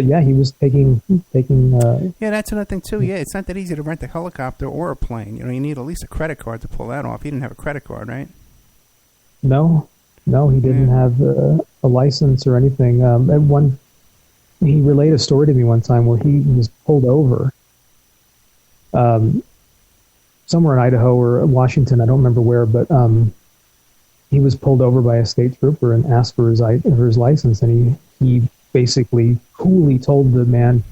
yeah, he was taking. Yeah, that's another thing, too. Yeah, it's not that easy to rent a helicopter or a plane. You need at least a credit card to pull that off. He didn't have a credit card, right? No, he didn't have a license or anything. He relayed a story to me one time where he was pulled over somewhere in Idaho or Washington. I don't remember where, but he was pulled over by a state trooper and asked for his license, and he basically coolly told the man,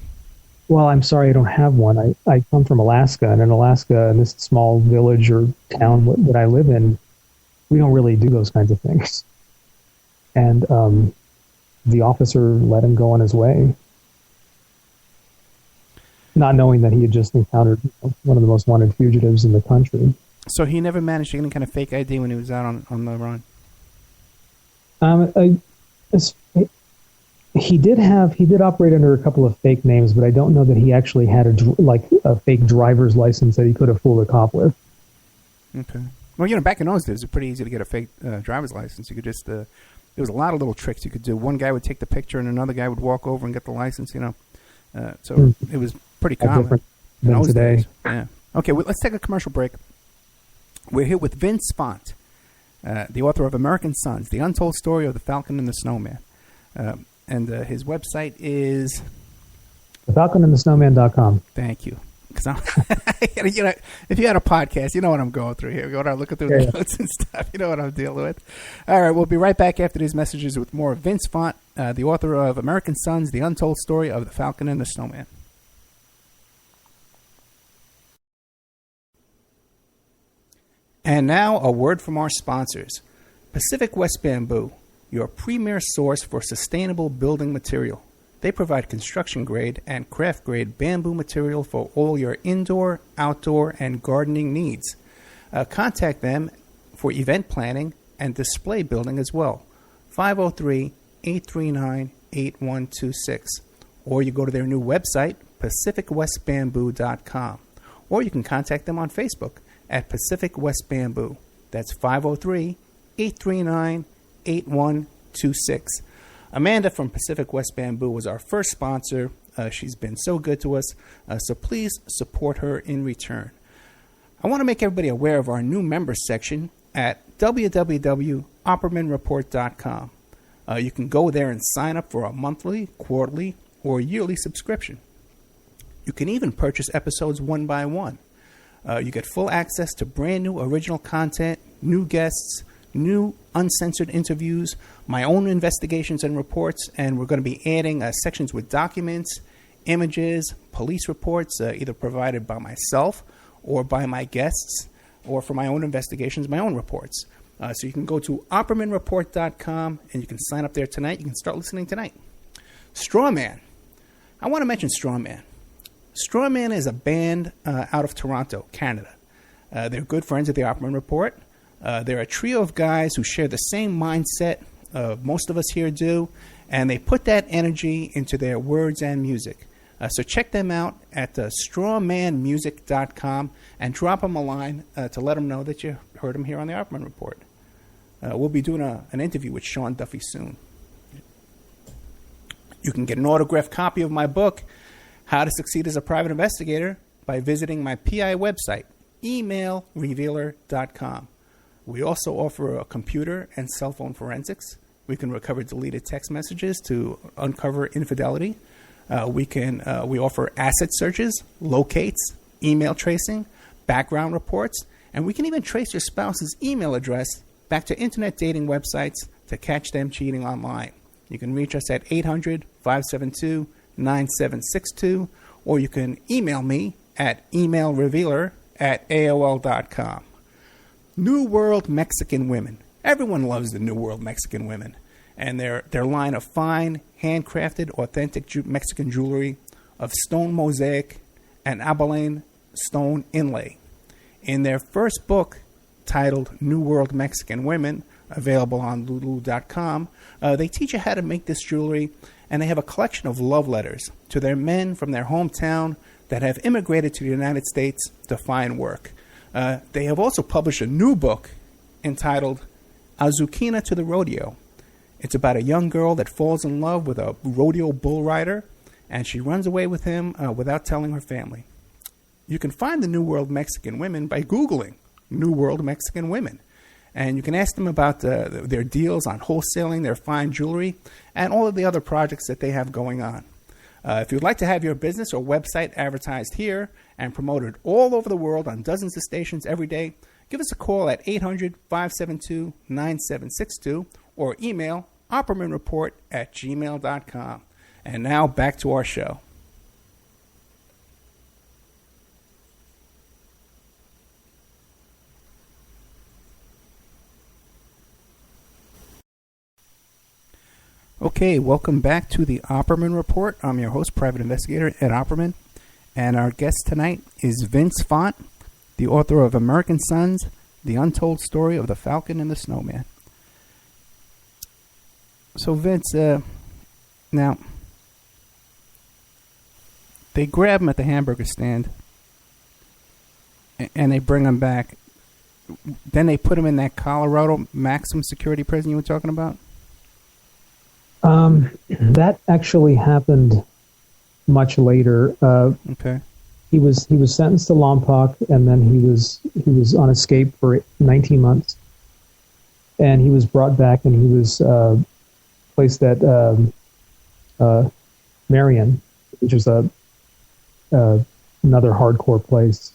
"Well, I'm sorry, I don't have one. I come from Alaska, and in Alaska, in this small village or town that I live in, we don't really do those kinds of things." And the officer let him go on his way, not knowing that he had just encountered one of the most wanted fugitives in the country. So he never managed to get any kind of fake ID when he was out on the run? He did operate under a couple of fake names, but I don't know that he actually had a fake driver's license that he could have fooled a cop with. Okay. Well, back in those days, it was pretty easy to get a fake driver's license. You could just, there was a lot of little tricks you could do. One guy would take the picture and another guy would walk over and get the license, So it was pretty common in those today. days. Yeah. Okay, well, let's take a commercial break. We're here with Vince Font, the author of American Sons, The Untold Story of the Falcon and the Snowman. And his website is falconandthesnowman.com. Thank you. Because if you had a podcast, you know what I'm going through here. Going around looking through the notes and stuff. You know what I'm dealing with. All right, we'll be right back after these messages with more Vince Font, the author of American Sons, The Untold Story of the Falcon and the Snowman. And now a word from our sponsors. Pacific West Bamboo, your premier source for sustainable building material. They provide construction-grade and craft-grade bamboo material for all your indoor, outdoor, and gardening needs. Contact them for event planning and display building as well. 503-839-8126. Or you go to their new website, pacificwestbamboo.com. Or you can contact them on Facebook at Pacific West Bamboo. That's 503-839-8126. Amanda from Pacific West Bamboo was our first sponsor. She's been so good to us, so please support her in return. I want to make everybody aware of our new members section at www.oppermanreport.com. You can go there and sign up for a monthly, quarterly, or yearly subscription. You can even purchase episodes one by one. You get full access to brand new original content, new guests, new uncensored interviews, my own investigations and reports, and we're going to be adding sections with documents, images, police reports, either provided by myself or by my guests, or for my own investigations, my own reports. So you can go to oppermanreport.com and you can sign up there tonight. You can start listening tonight. Strawman. I want to mention Strawman. Strawman is a band out of Toronto, Canada. They're good friends of the Opperman Report. They're a trio of guys who share the same mindset most of us here do, and they put that energy into their words and music. So check them out at strawmanmusic.com and drop them a line to let them know that you heard them here on the Opperman Report. We'll be doing an interview with Sean Duffy soon. You can get an autographed copy of my book, How to Succeed as a Private Investigator, by visiting my PI website, emailrevealer.com. We also offer a computer and cell phone forensics. We can recover deleted text messages to uncover infidelity. We offer asset searches, locates, email tracing, background reports, and we can even trace your spouse's email address back to internet dating websites to catch them cheating online. You can reach us at 800-572-9762, or you can email me at emailrevealer@aol.com. New World Mexican Women. Everyone loves the New World Mexican Women, and their line of fine, handcrafted, authentic Mexican jewelry of stone mosaic and abalone stone inlay. In their first book, titled New World Mexican Women, available on lulu.com, they teach you how to make this jewelry, and they have a collection of love letters to their men from their hometown that have immigrated to the United States to find work. They have also published a new book entitled Azuquina to the Rodeo. It's about a young girl that falls in love with a rodeo bull rider, and she runs away with him without telling her family. You can find the New World Mexican Women by Googling New World Mexican Women. And you can ask them about their deals on wholesaling their fine jewelry and all of the other projects that they have going on. If you'd like to have your business or website advertised here and promoted all over the world on dozens of stations every day, give us a call at 800-572-9762 or email oppermanreport@gmail.com. And now back to our show. Okay, welcome back to the Opperman Report. I'm your host, Private Investigator Ed Opperman, and our guest tonight is Vince Font, the author of American Sons, The Untold Story of the Falcon and the Snowman. So Vince, now, they grab him at the hamburger stand, and they bring him back. Then they put him in that Colorado maximum security prison you were talking about? That actually happened much later. Okay. He was sentenced to Lompoc, and then he was on escape for 19 months, and he was brought back, and he was placed at Marion, which is another hardcore place.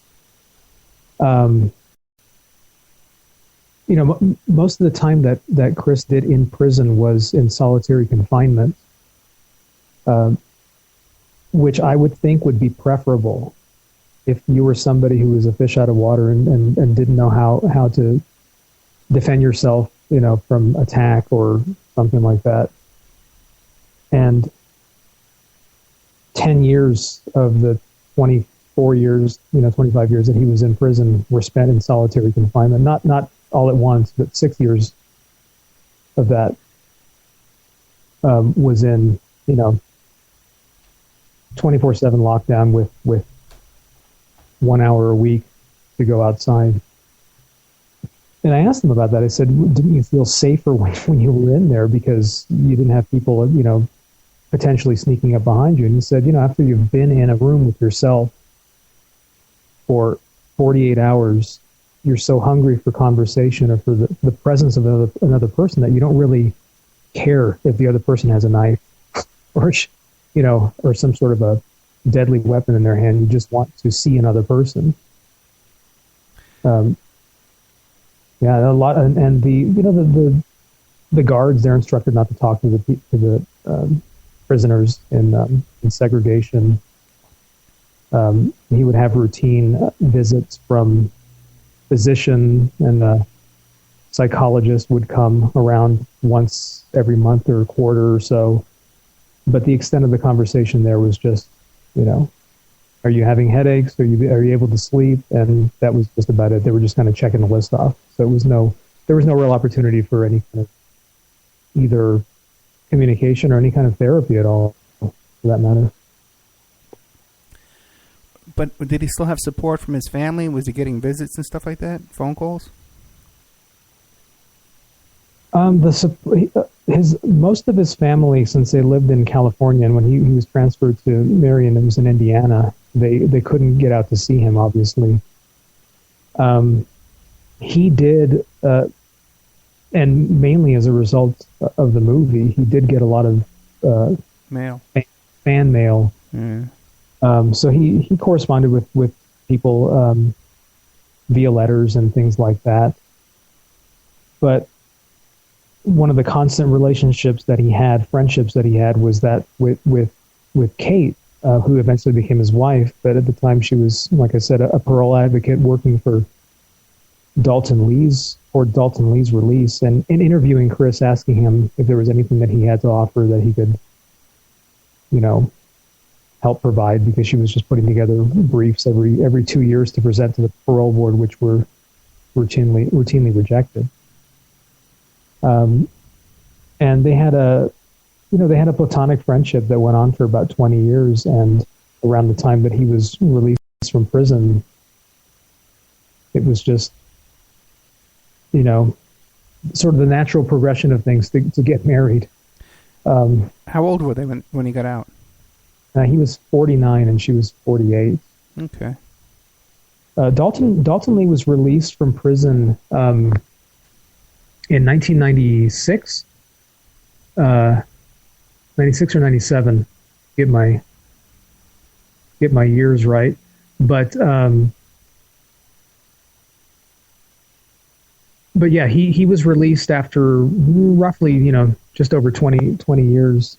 Most of the time that Chris did in prison was in solitary confinement, which I would think would be preferable if you were somebody who was a fish out of water and didn't know how to defend yourself, from attack or something like that. And 10 years of the 24 years, 25 years that he was in prison were spent in solitary confinement. Not all at once, but 6 years of that was in, 24/7 lockdown with 1 hour a week to go outside. And I asked him about that. I said, didn't you feel safer when you were in there because you didn't have people, potentially sneaking up behind you? And he said, after you've been in a room with yourself for 48 hours, you're so hungry for conversation or for the presence of another person that you don't really care if the other person has a knife or some sort of a deadly weapon in their hand. You just want to see another person. A lot, and the guards, they're instructed not to talk to the prisoners in segregation. He would have routine visits from physician, and a psychologist would come around once every month or a quarter or so. But the extent of the conversation there was just, are you having headaches? Are you able to sleep? And that was just about it. They were just kind of checking the list off. So there was no real opportunity for any kind of either communication or any kind of therapy at all, for that matter. But did he still have support from his family? Was he getting visits and stuff like that? Phone calls? Most of his family, since they lived in California, and when he was transferred to Marion, it was in Indiana, they couldn't get out to see him, obviously. He did, and mainly as a result of the movie, he did get a lot of mail, fan mail. Mm. So he corresponded with people via letters and things like that. But one of the constant relationships that he had, friendships that he had, was that with Kate, who eventually became his wife. But at the time, she was, like I said, a parole advocate working for Daulton Lee's release, and in interviewing Chris, asking him if there was anything that he had to offer that he could, help provide, because she was just putting together briefs every 2 years to present to the parole board, which were routinely rejected. And they had a platonic friendship that went on for about 20 years. And around the time that he was released from prison, it was just, sort of the natural progression of things to get married. How old were they when he got out? He was 49 and she was 48. Okay. Daulton Lee was released from prison in 1996, 96 or 97. Get my years right, but yeah, he was released after roughly just over 20 years.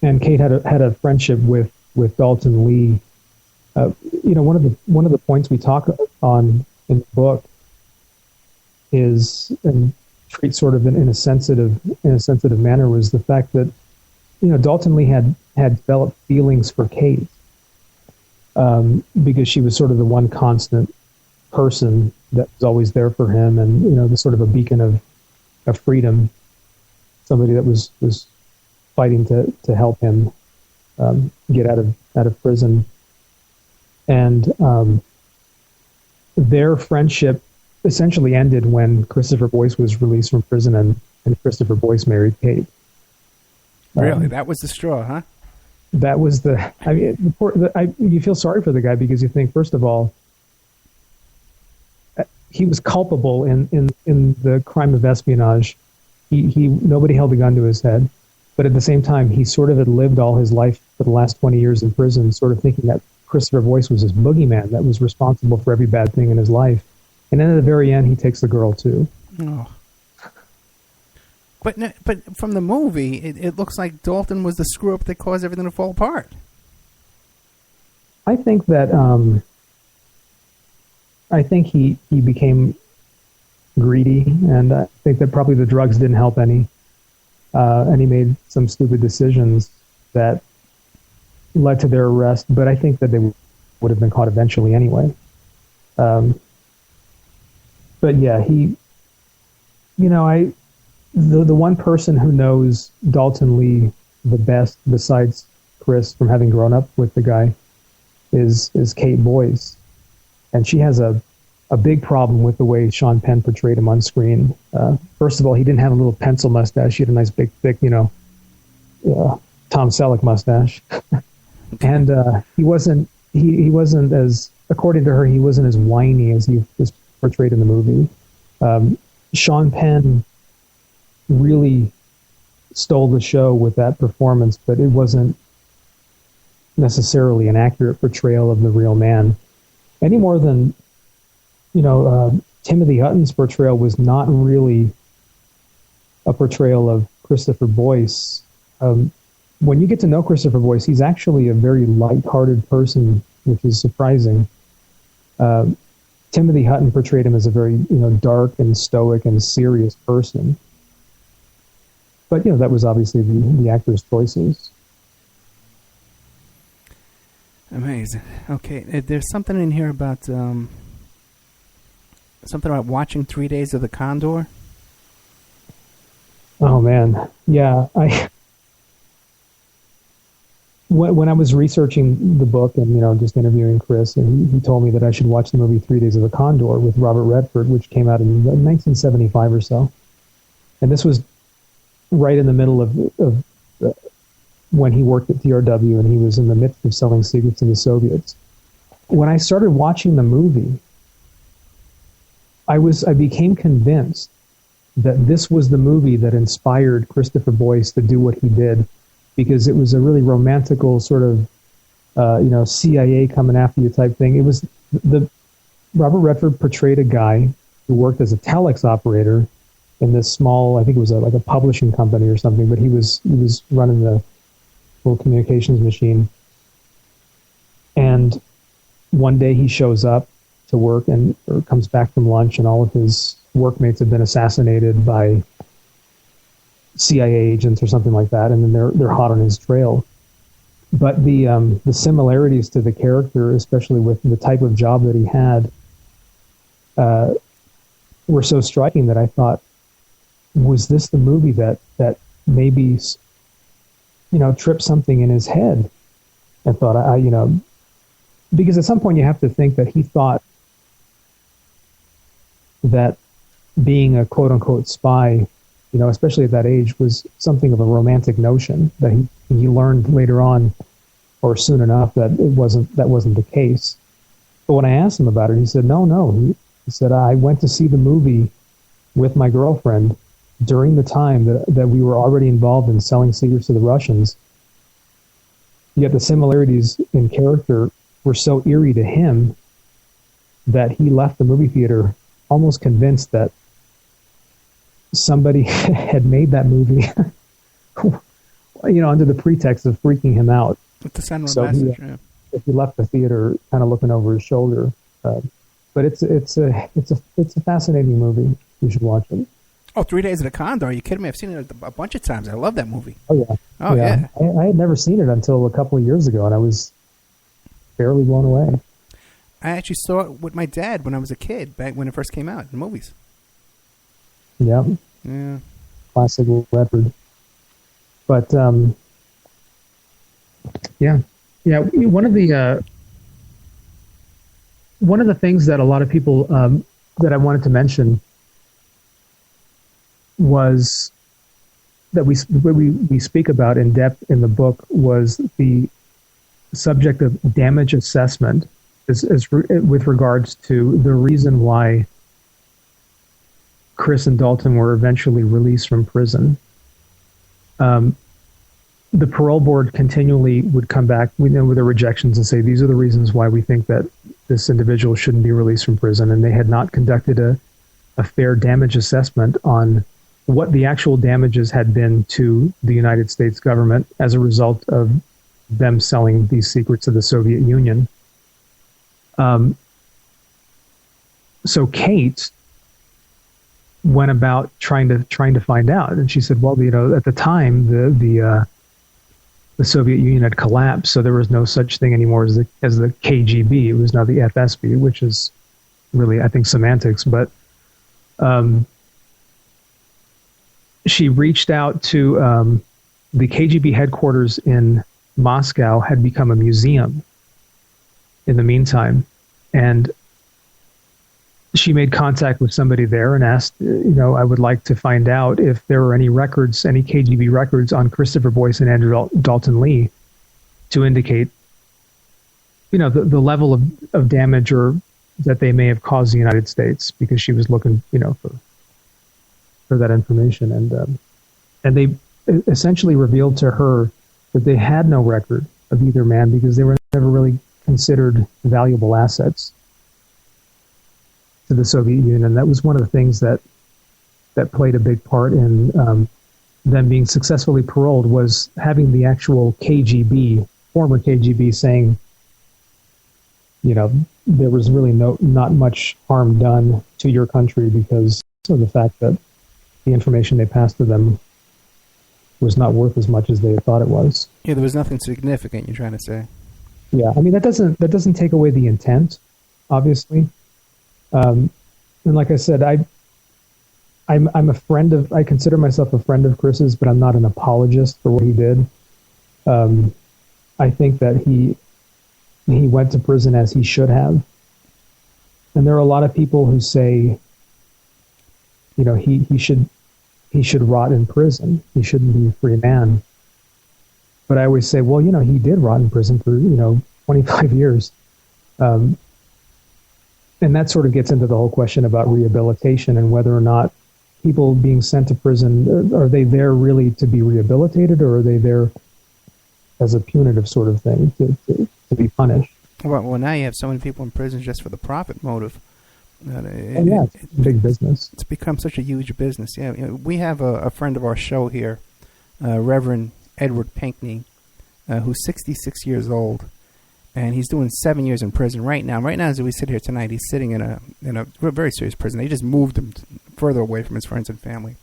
And Kate had a friendship with Daulton Lee. One of the points we talk on in the book is, and treat sort of in a sensitive manner, was the fact that Daulton Lee had developed feelings for Kate because she was sort of the one constant person that was always there for him, and the sort of a beacon of freedom, somebody that was fighting to help him get out of prison. And their friendship essentially ended when Christopher Boyce was released from prison, and Christopher Boyce married Kate. Really? That was the straw, huh? That was you feel sorry for the guy, because you think, first of all, he was culpable in the crime of espionage. He nobody held a gun to his head. But at the same time, he sort of had lived all his life for the last 20 years in prison, sort of thinking that Christopher Boyce was his boogeyman that was responsible for every bad thing in his life. And then at the very end, he takes the girl, too. Oh. But from the movie, it looks like Daulton was the screw-up that caused everything to fall apart. I think that he became greedy, and I think that probably the drugs didn't help any. and he made some stupid decisions that led to their arrest. But I think that they would have been caught eventually anyway. But yeah, the one person who knows Daulton Lee the best, besides Chris, from having grown up with the guy, is Kate Boyce, and she has a big problem with the way Sean Penn portrayed him on screen. First of all, he didn't have a little pencil mustache; he had a nice big, thick, Tom Selleck mustache, and he wasn't as, according to her, he wasn't as whiny as he was portrayed in the movie. Sean Penn really stole the show with that performance, but it wasn't necessarily an accurate portrayal of the real man, any more than Timothy Hutton's portrayal was not really a portrayal of Christopher Boyce. When you get to know Christopher Boyce, he's actually a very light-hearted person, which is surprising. Timothy Hutton portrayed him as a very dark and stoic and serious person. But that was obviously the actor's choices. Amazing. Okay, there's something in here about watching 3 Days of the Condor. Oh man, yeah. When I was researching the book and just interviewing Chris, and he told me that I should watch the movie 3 Days of the Condor with Robert Redford, which came out in 1975 or so, and this was right in the middle of when he worked at TRW, and he was in the midst of selling secrets to the Soviets. When I started watching the movie, I became convinced that this was the movie that inspired Christopher Boyce to do what he did, because it was a really romantical sort of, CIA coming after you type thing. It was Robert Redford portrayed a guy who worked as a telex operator in this small, I think it was like a publishing company or something, but he was running the little communications machine. And one day he shows up to work or comes back from lunch, and all of his workmates have been assassinated by CIA agents or something like that, and then they're hot on his trail. But the similarities to the character, especially with the type of job that he had, were so striking that I thought, was this the movie that maybe tripped something in his head? I thought, because at some point you have to think that he thought that being a quote unquote spy, especially at that age, was something of a romantic notion, that he learned later on or soon enough that that wasn't the case. But when I asked him about it, he said, no. He said, I went to see the movie with my girlfriend during the time that we were already involved in selling secrets to the Russians. Yet the similarities in character were so eerie to him that he left the movie theater almost convinced that somebody had made that movie, under the pretext of freaking him out. To send him a message, yeah. He left the theater kind of looking over his shoulder. But it's a fascinating movie. You should watch it. Oh, 3 Days of the Condor. Are you kidding me? I've seen it a bunch of times. I love that movie. Oh, yeah. Oh, yeah. I had never seen it until a couple of years ago, and I was fairly blown away. I actually saw it with my dad when I was a kid, back when it first came out in the movies. Yeah. Yeah. Classic Redford. But, yeah. Yeah, one of the things that a lot of people that I wanted to mention was that we speak about in depth in the book was the subject of damage assessment, with regards to the reason why Chris and Daulton were eventually released from prison. The parole board continually would come back with their rejections and say, these are the reasons why we think that this individual shouldn't be released from prison. And they had not conducted a fair damage assessment on what the actual damages had been to the United States government as a result of them selling these secrets to the Soviet Union. So Kate went about trying to find out. And she said, well, at the time the Soviet Union had collapsed, so there was no such thing anymore as the KGB. It was now the FSB, which is really, I think, semantics. But she reached out to the KGB headquarters in Moscow had become a museum in the meantime, and she made contact with somebody there and asked, I would like to find out if there were any records, any KGB records on Christopher Boyce and Andrew Daulton Lee to indicate, the level of damage or that they may have caused the United States, because she was looking, for that information. And they essentially revealed to her that they had no record of either man because they were never really considered valuable assets to the Soviet Union. And that was one of the things that played a big part in them being successfully paroled, was having the actual KGB, former KGB, saying, there was really not much harm done to your country because of the fact that the information they passed to them was not worth as much as they thought it was. Yeah, there was nothing significant, you're trying to say. Yeah, I mean, that doesn't take away the intent, obviously. And like I said, I'm a friend of, I consider myself a friend of Chris's, but I'm not an apologist for what he did. I think that he went to prison as he should have. And there are a lot of people who say, he should rot in prison. He shouldn't be a free man. But I always say, well, he did rot in prison for, 25 years. And that sort of gets into the whole question about rehabilitation and whether or not people being sent to prison, are they there really to be rehabilitated, or are they there as a punitive sort of thing to be punished? Well, now you have so many people in prison just for the profit motive. It's big business. It's become such a huge business. Yeah, we have a friend of our show here, Reverend Edward Pinkney, who's 66 years old, and he's doing 7 years in prison right now. Right now, as we sit here tonight, he's sitting in a very serious prison. They just moved him further away from his friends and family,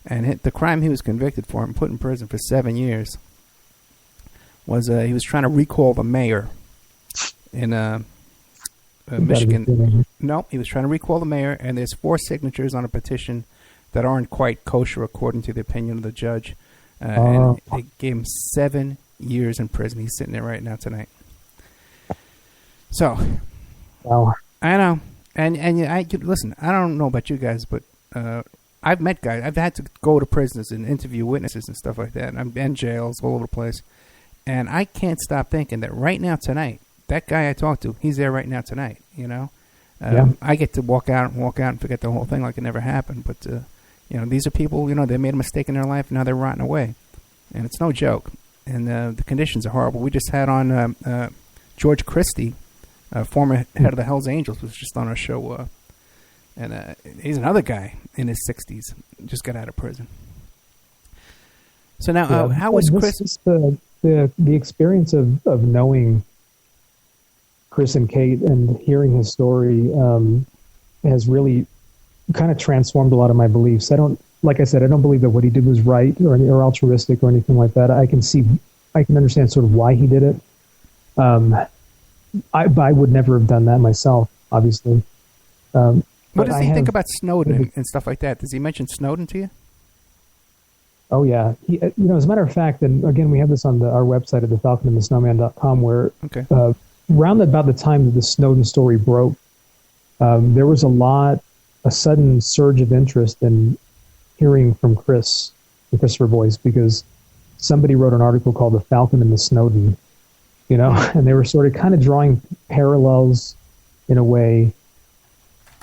and the crime he was convicted for and put in prison for 7 years was he was trying to recall the mayor in Michigan. No, he was trying to recall the mayor, and there's 4 signatures on a petition that aren't quite kosher according to the opinion of the judge. And they gave him 7 years in prison. He's sitting there right now tonight. So, wow. I know, and listen. I don't know about you guys, but I've met guys. I've had to go to prisons and interview witnesses and stuff like that, and I'm in jails all over the place. And I can't stop thinking that right now tonight, that guy I talked to, he's there right now tonight. I get to walk out and forget the whole thing like it never happened. But these are people. They made a mistake in their life, and now they're rotting away, and it's no joke. And the conditions are horrible. We just had on George Christie, former head of the Hells Angels, was just on our show, and he's another guy in his 60s, just got out of prison. So now, how was Chris? The experience of knowing Chris and Kate and hearing his story has really kind of transformed a lot of my beliefs. Like I said, I don't believe that what he did was right or altruistic or anything like that. I can understand sort of why he did it. I would never have done that myself, obviously. What does he think about Snowden and stuff like that? Does he mention Snowden to you? Oh, yeah. He, as a matter of fact, and again, we have this on our website at thefalconandthesnowman.com, where around about the time that the Snowden story broke, there was a sudden surge of interest in hearing from Christopher Boyce, because somebody wrote an article called The Falcon and the Snowden, and they were sort of kind of drawing parallels in a way,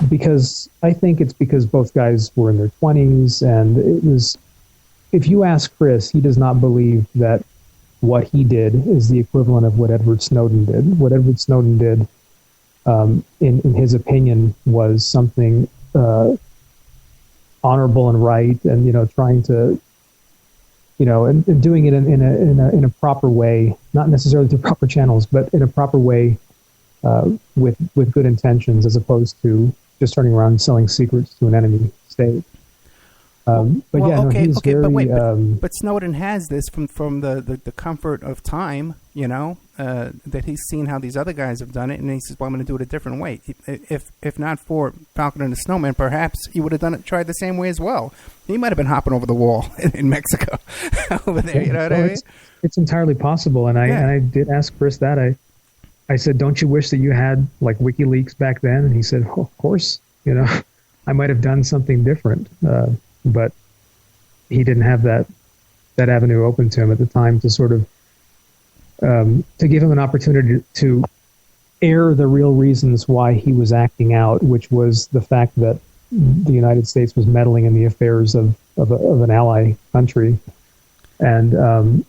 because I think it's because both guys were in their 20s, and it was, if you ask Chris, he does not believe that what he did is the equivalent of what Edward Snowden did. What Edward Snowden did, in his opinion, was something honorable and right, and trying to, and doing it in a proper way, not necessarily through proper channels, but in a proper way, with good intentions, as opposed to just turning around and selling secrets to an enemy state. But Snowden has this from the comfort of time, that he's seen how these other guys have done it, and he says, well, I'm going to do it a different way. If not for Falcon and the Snowman, perhaps he would have tried the same way as well. He might have been hopping over the wall in Mexico over there, you know what I mean? It's entirely possible, and I did ask Chris that. I said, don't you wish that you had like WikiLeaks back then? And he said, oh, of course, I might have done something different. But he didn't have that avenue open to him at the time to sort of to give him an opportunity to air the real reasons why he was acting out, which was the fact that the United States was meddling in the affairs of an ally country, and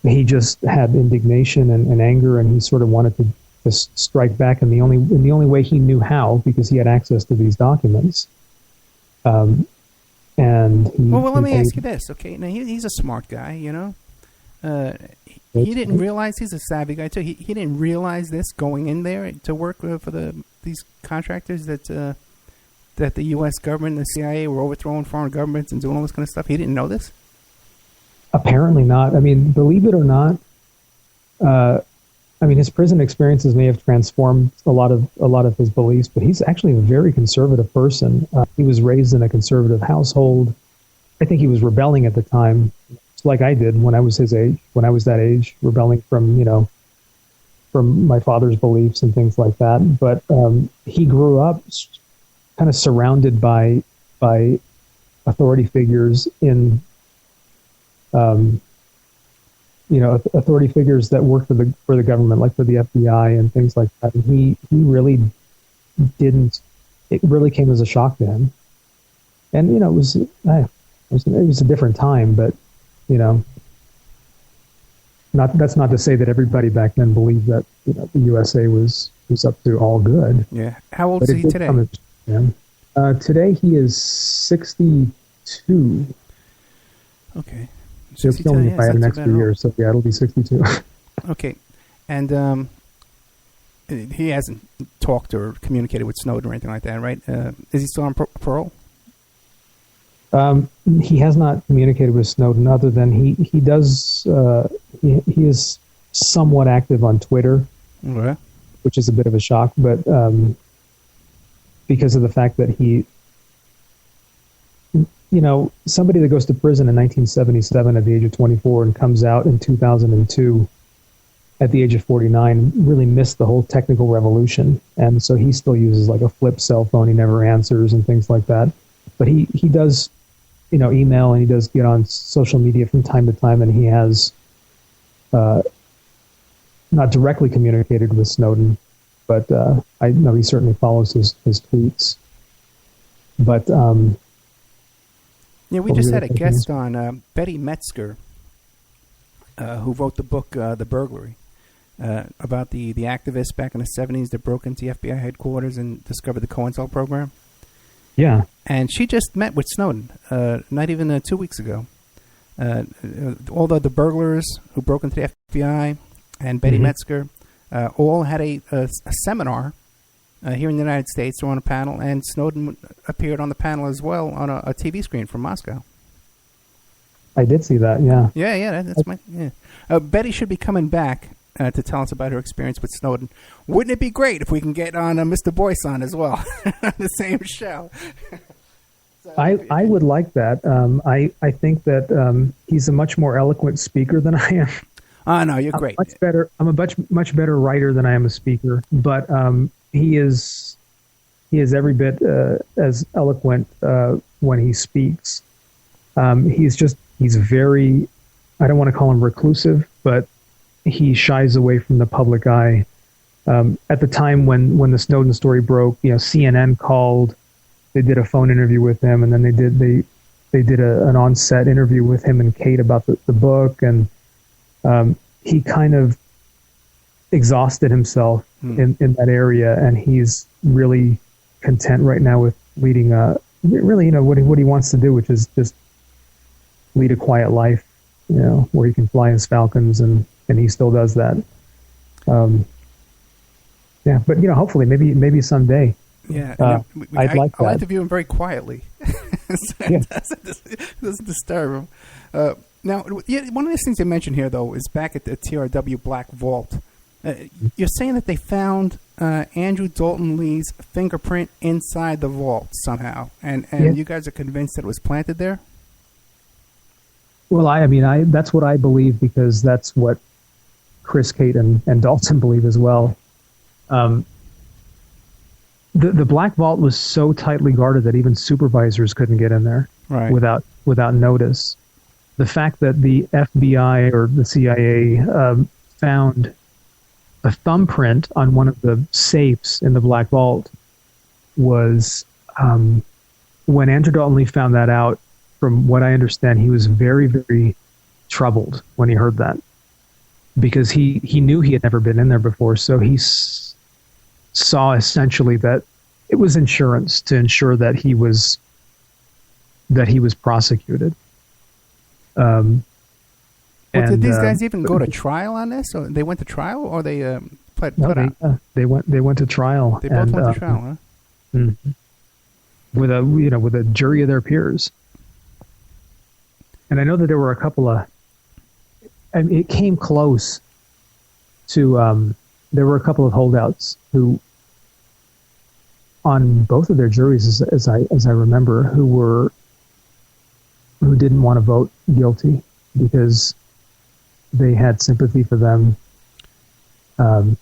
he just had indignation and anger, and he sort of wanted to strike back in the only way he knew how, because he had access to these documents. Let me ask you this, okay? Now he's a smart guy, he didn't realize he's a savvy guy too. He didn't realize this going in there to work for these contractors that the U.S. government and the CIA were overthrowing foreign governments and doing all this kind of stuff. He didn't know this. Apparently not. I mean, believe it or not, his prison experiences may have transformed a lot of his beliefs, but he's actually a very conservative person. He was raised in a conservative household. I think he was rebelling at the time, like I did when I was his age, when I was that age, rebelling from my father's beliefs and things like that. But he grew up kind of surrounded by authority figures in authority figures that work for the government, like for the FBI and things like that. And he really didn't. It really came as a shock to him. And it was a different time, but that's not to say that everybody back then believed that the USA was up to all good. Yeah. How old is he today? Today he is 62. Okay. He'll kill me if I had an extra year, so yeah, it'll be 62. Okay. And he hasn't talked or communicated with Snowden or anything like that, right? Is he still on parole? He has not communicated with Snowden, other than he does. He is somewhat active on Twitter, okay, which is a bit of a shock, but because of the fact that he, somebody that goes to prison in 1977 at the age of 24 and comes out in 2002 at the age of 49 really missed the whole technical revolution, and so he still uses like a flip cell phone. He never answers and things like that, but he does. Email, and he does get on social media from time to time, and he has not directly communicated with Snowden, but I know he certainly follows his tweets. But we just had a guest on, Betty Metzger, who wrote the book The Burglary, about the activists back in the 70s that broke into the FBI headquarters and discovered the COINTEL program. Yeah. And she just met with Snowden, not even 2 weeks ago. All the burglars who broke into the FBI and Betty Metzger all had a seminar here in the United States. They were on a panel, and Snowden appeared on the panel as well on a TV screen from Moscow. I did see that, yeah. Yeah. Betty should be coming back to tell us about her experience with Snowden. Wouldn't it be great if we can get on Mr. Boyce on as well on the same show? I would like that. I think that he's a much more eloquent speaker than I am. Oh no, you're great. I'm a much better writer than I am a speaker, but he is every bit as eloquent when he speaks. He's very, I don't want to call him reclusive, but he shies away from the public eye. At the time when the Snowden story broke, CNN called. They did a phone interview with him, and then they did an on-set interview with him and Kate about the book, and he kind of exhausted himself in that area, and he's really content right now with leading what he wants to do, which is just lead a quiet life, where he can fly his Falcons, and he still does that. But hopefully maybe someday Yeah, I'd like that. I like to view him very quietly. So it doesn't disturb him. Now, one of the things they mentioned here, though, is back at the TRW Black Vault. You're saying that they found Andrew Daulton Lee's fingerprint inside the vault somehow, and you guys are convinced that it was planted there? Well, that's what I believe, because that's what Chris, Kate, and Daulton believe as well. The Black Vault was so tightly guarded that even supervisors couldn't get in there without notice. The fact that the FBI or the CIA found a thumbprint on one of the safes in the Black Vault was, when Andrew Daulton Lee found that out, from what I understand, he was very, very troubled when he heard that, because he knew he had never been in there before. So he saw essentially that it was insurance to ensure that he was prosecuted. Did these guys even go to trial on this? Or they went to trial, or they pled out? They went to trial. They both went to trial, huh? Mm-hmm. With a jury of their peers. And I know that there were a couple of. It came close to. There were a couple of holdouts who, on both of their juries, as I remember, who didn't want to vote guilty because they had sympathy for them. But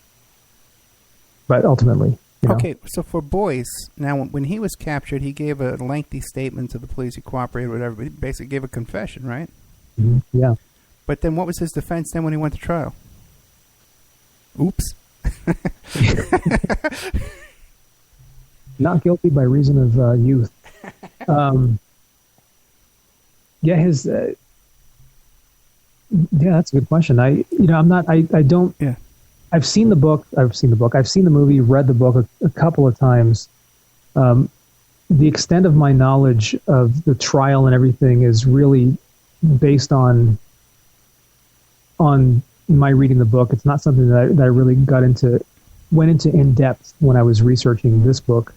ultimately, Okay, so for Boyce, now when he was captured, he gave a lengthy statement to the police. He cooperated, whatever. But he basically gave a confession, right? Mm-hmm. Yeah. But then what was his defense then when he went to trial? Oops. Not guilty by reason of youth. That's a good question. I've seen the book. I've seen the movie, read the book a couple of times. The extent of my knowledge of the trial and everything is really based on my reading the book. It's not something that I really went into in depth when I was researching this book,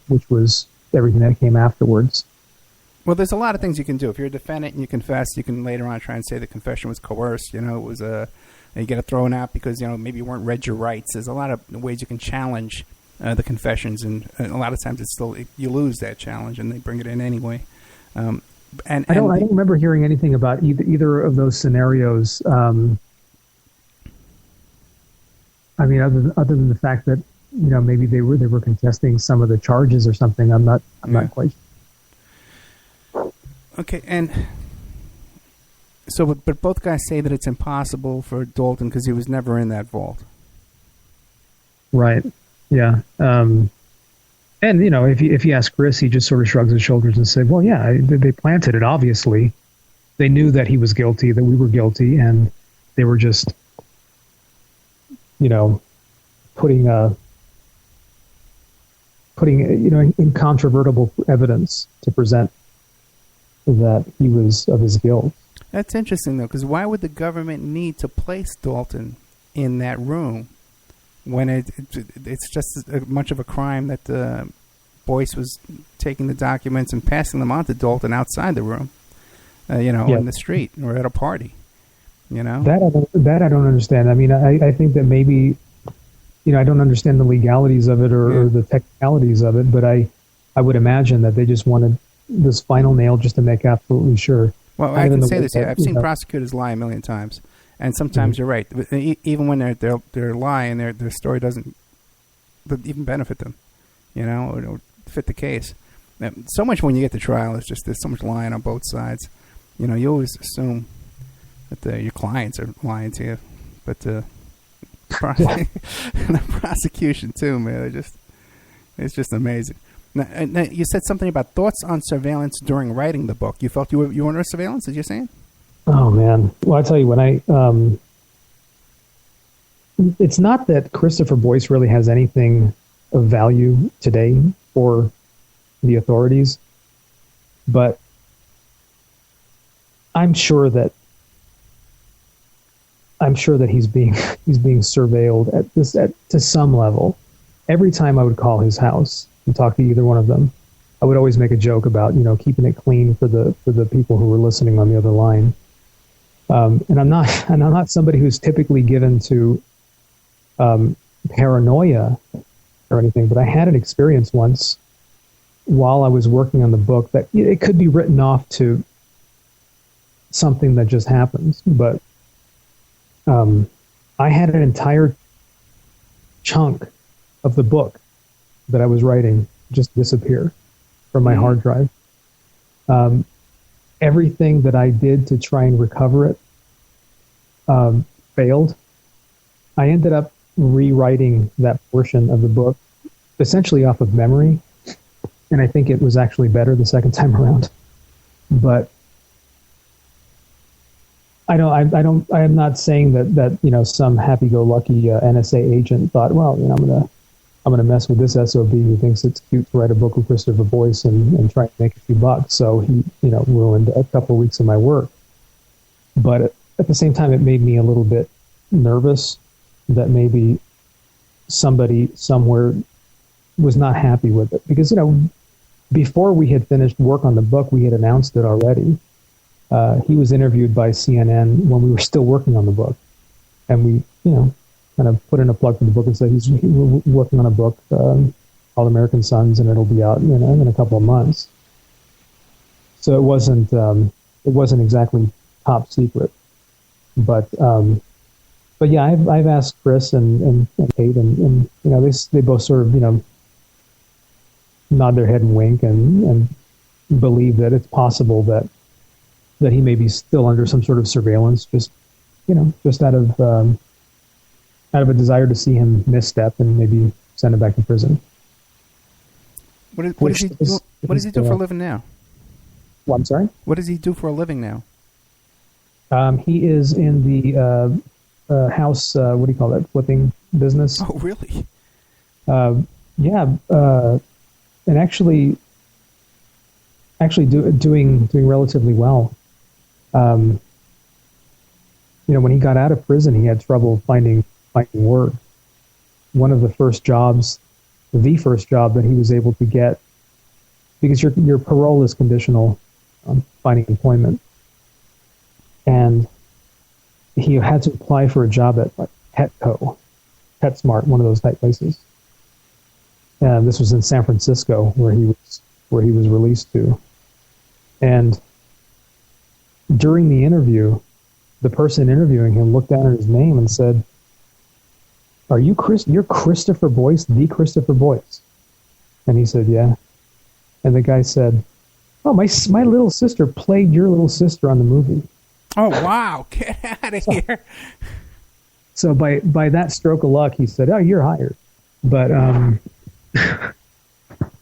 which was everything that came afterwards. Well, there's a lot of things you can do. If you're a defendant and you confess, you can later on try and say the confession was coerced. It was you get it thrown out because maybe you weren't read your rights. There's a lot of ways you can challenge the confessions, and a lot of times you lose that challenge, and they bring it in anyway. I don't remember hearing anything about either of those scenarios. Other than the fact that maybe they were contesting some of the charges or something. I'm not quite. Okay, and so, but both guys say that it's impossible for Daulton because he was never in that vault. Right. Yeah. And if you ask Chris, he just sort of shrugs his shoulders and said, "Well, yeah, they planted it. Obviously, they knew that he was guilty, that we were guilty, and they were just, putting incontrovertible evidence to present that he was of his guilt." That's interesting, though, because why would the government need to place Daulton in that room when it's just as much of a crime that Boyce was taking the documents and passing them on to Daulton outside the room, in the street or at a party, That I don't understand. I think that maybe, I don't understand the legalities of it or the technicalities of it, but I would imagine that they just wanted this final nail just to make absolutely sure. Well, I can say this here. I've seen prosecutors lie a million times, and sometimes you're right. Even when they're lying, their story doesn't even benefit them, or fit the case. So much when you get to trial, it's just there's so much lying on both sides. You always assume that your clients are lying to you, but the prosecution too, man. It's just amazing. Now, you said something about thoughts on surveillance during writing the book. You felt you were under surveillance, as you're saying? Oh, man. Well, I tell you, when it's not that Christopher Boyce really has anything of value today for the authorities, but I'm sure that he's being surveilled to some level. every time I would call his house and talk to either one of them, I would always make a joke about, keeping it clean for the people who were listening on the other line. And I'm not somebody who's typically given to paranoia or anything, but I had an experience once while I was working on the book that it could be written off to something that just happens, but I had an entire chunk of the book that I was writing just disappear from my hard drive. Everything that I did to try and recover it failed. I ended up rewriting that portion of the book essentially off of memory, and I think it was actually better the second time around. But I am not saying that some happy-go-lucky NSA agent thought, well, I'm gonna mess with this SOB who thinks it's cute to write a book with Christopher Boyce and try and make a few bucks. So he, ruined a couple of weeks of my work. But at the same time, it made me a little bit nervous that maybe somebody somewhere was not happy with it. Because, before we had finished work on the book, we had announced it already. He was interviewed by CNN when we were still working on the book. And we, kind of put in a plug for the book and said he's working on a book called American Sons, and it'll be out in a couple of months. So it wasn't exactly top secret, but yeah, I've asked Chris and Kate, and they both sort of nod their head and wink and believe that it's possible that he may be still under some sort of surveillance, just out of a desire to see him misstep and maybe send him back to prison. What does he do for a living now? Well, I'm sorry? What does he do for a living now? He is in the house, what do you call that, flipping business. Oh, really? Yeah, and actually doing relatively well. When he got out of prison, he had trouble finding work. One of the first jobs that he was able to get, because your parole is conditional on finding employment, and he had to apply for a job at PetSmart, one of those type places. And this was in San Francisco, where he was released to. And during the interview, the person interviewing him looked down at his name and said, you're Christopher Boyce, the Christopher Boyce? And he said, yeah. And the guy said, oh, my little sister played your little sister on the movie. Oh, wow. Get out of here. So by that stroke of luck, he said, oh, you're hired. But,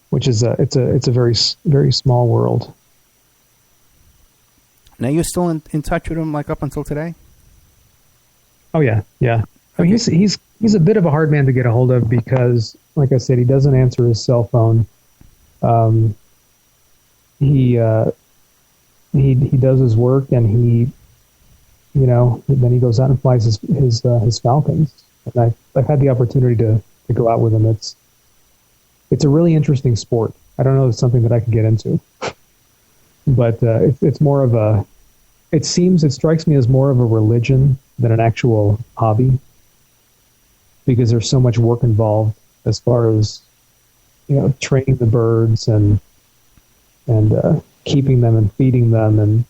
which is it's a very, very small world. Now, you're still in touch with him, like, up until today? Oh, yeah. I mean, he's a bit of a hard man to get a hold of because, like I said, he doesn't answer his cell phone. He does his work, and then he goes out and flies his Falcons. And I've had the opportunity to go out with him. It's a really interesting sport. I don't know if it's something that I could get into, but it's more of it strikes me as more of a religion than an actual hobby, because there's so much work involved as far as training the birds and keeping them and feeding them and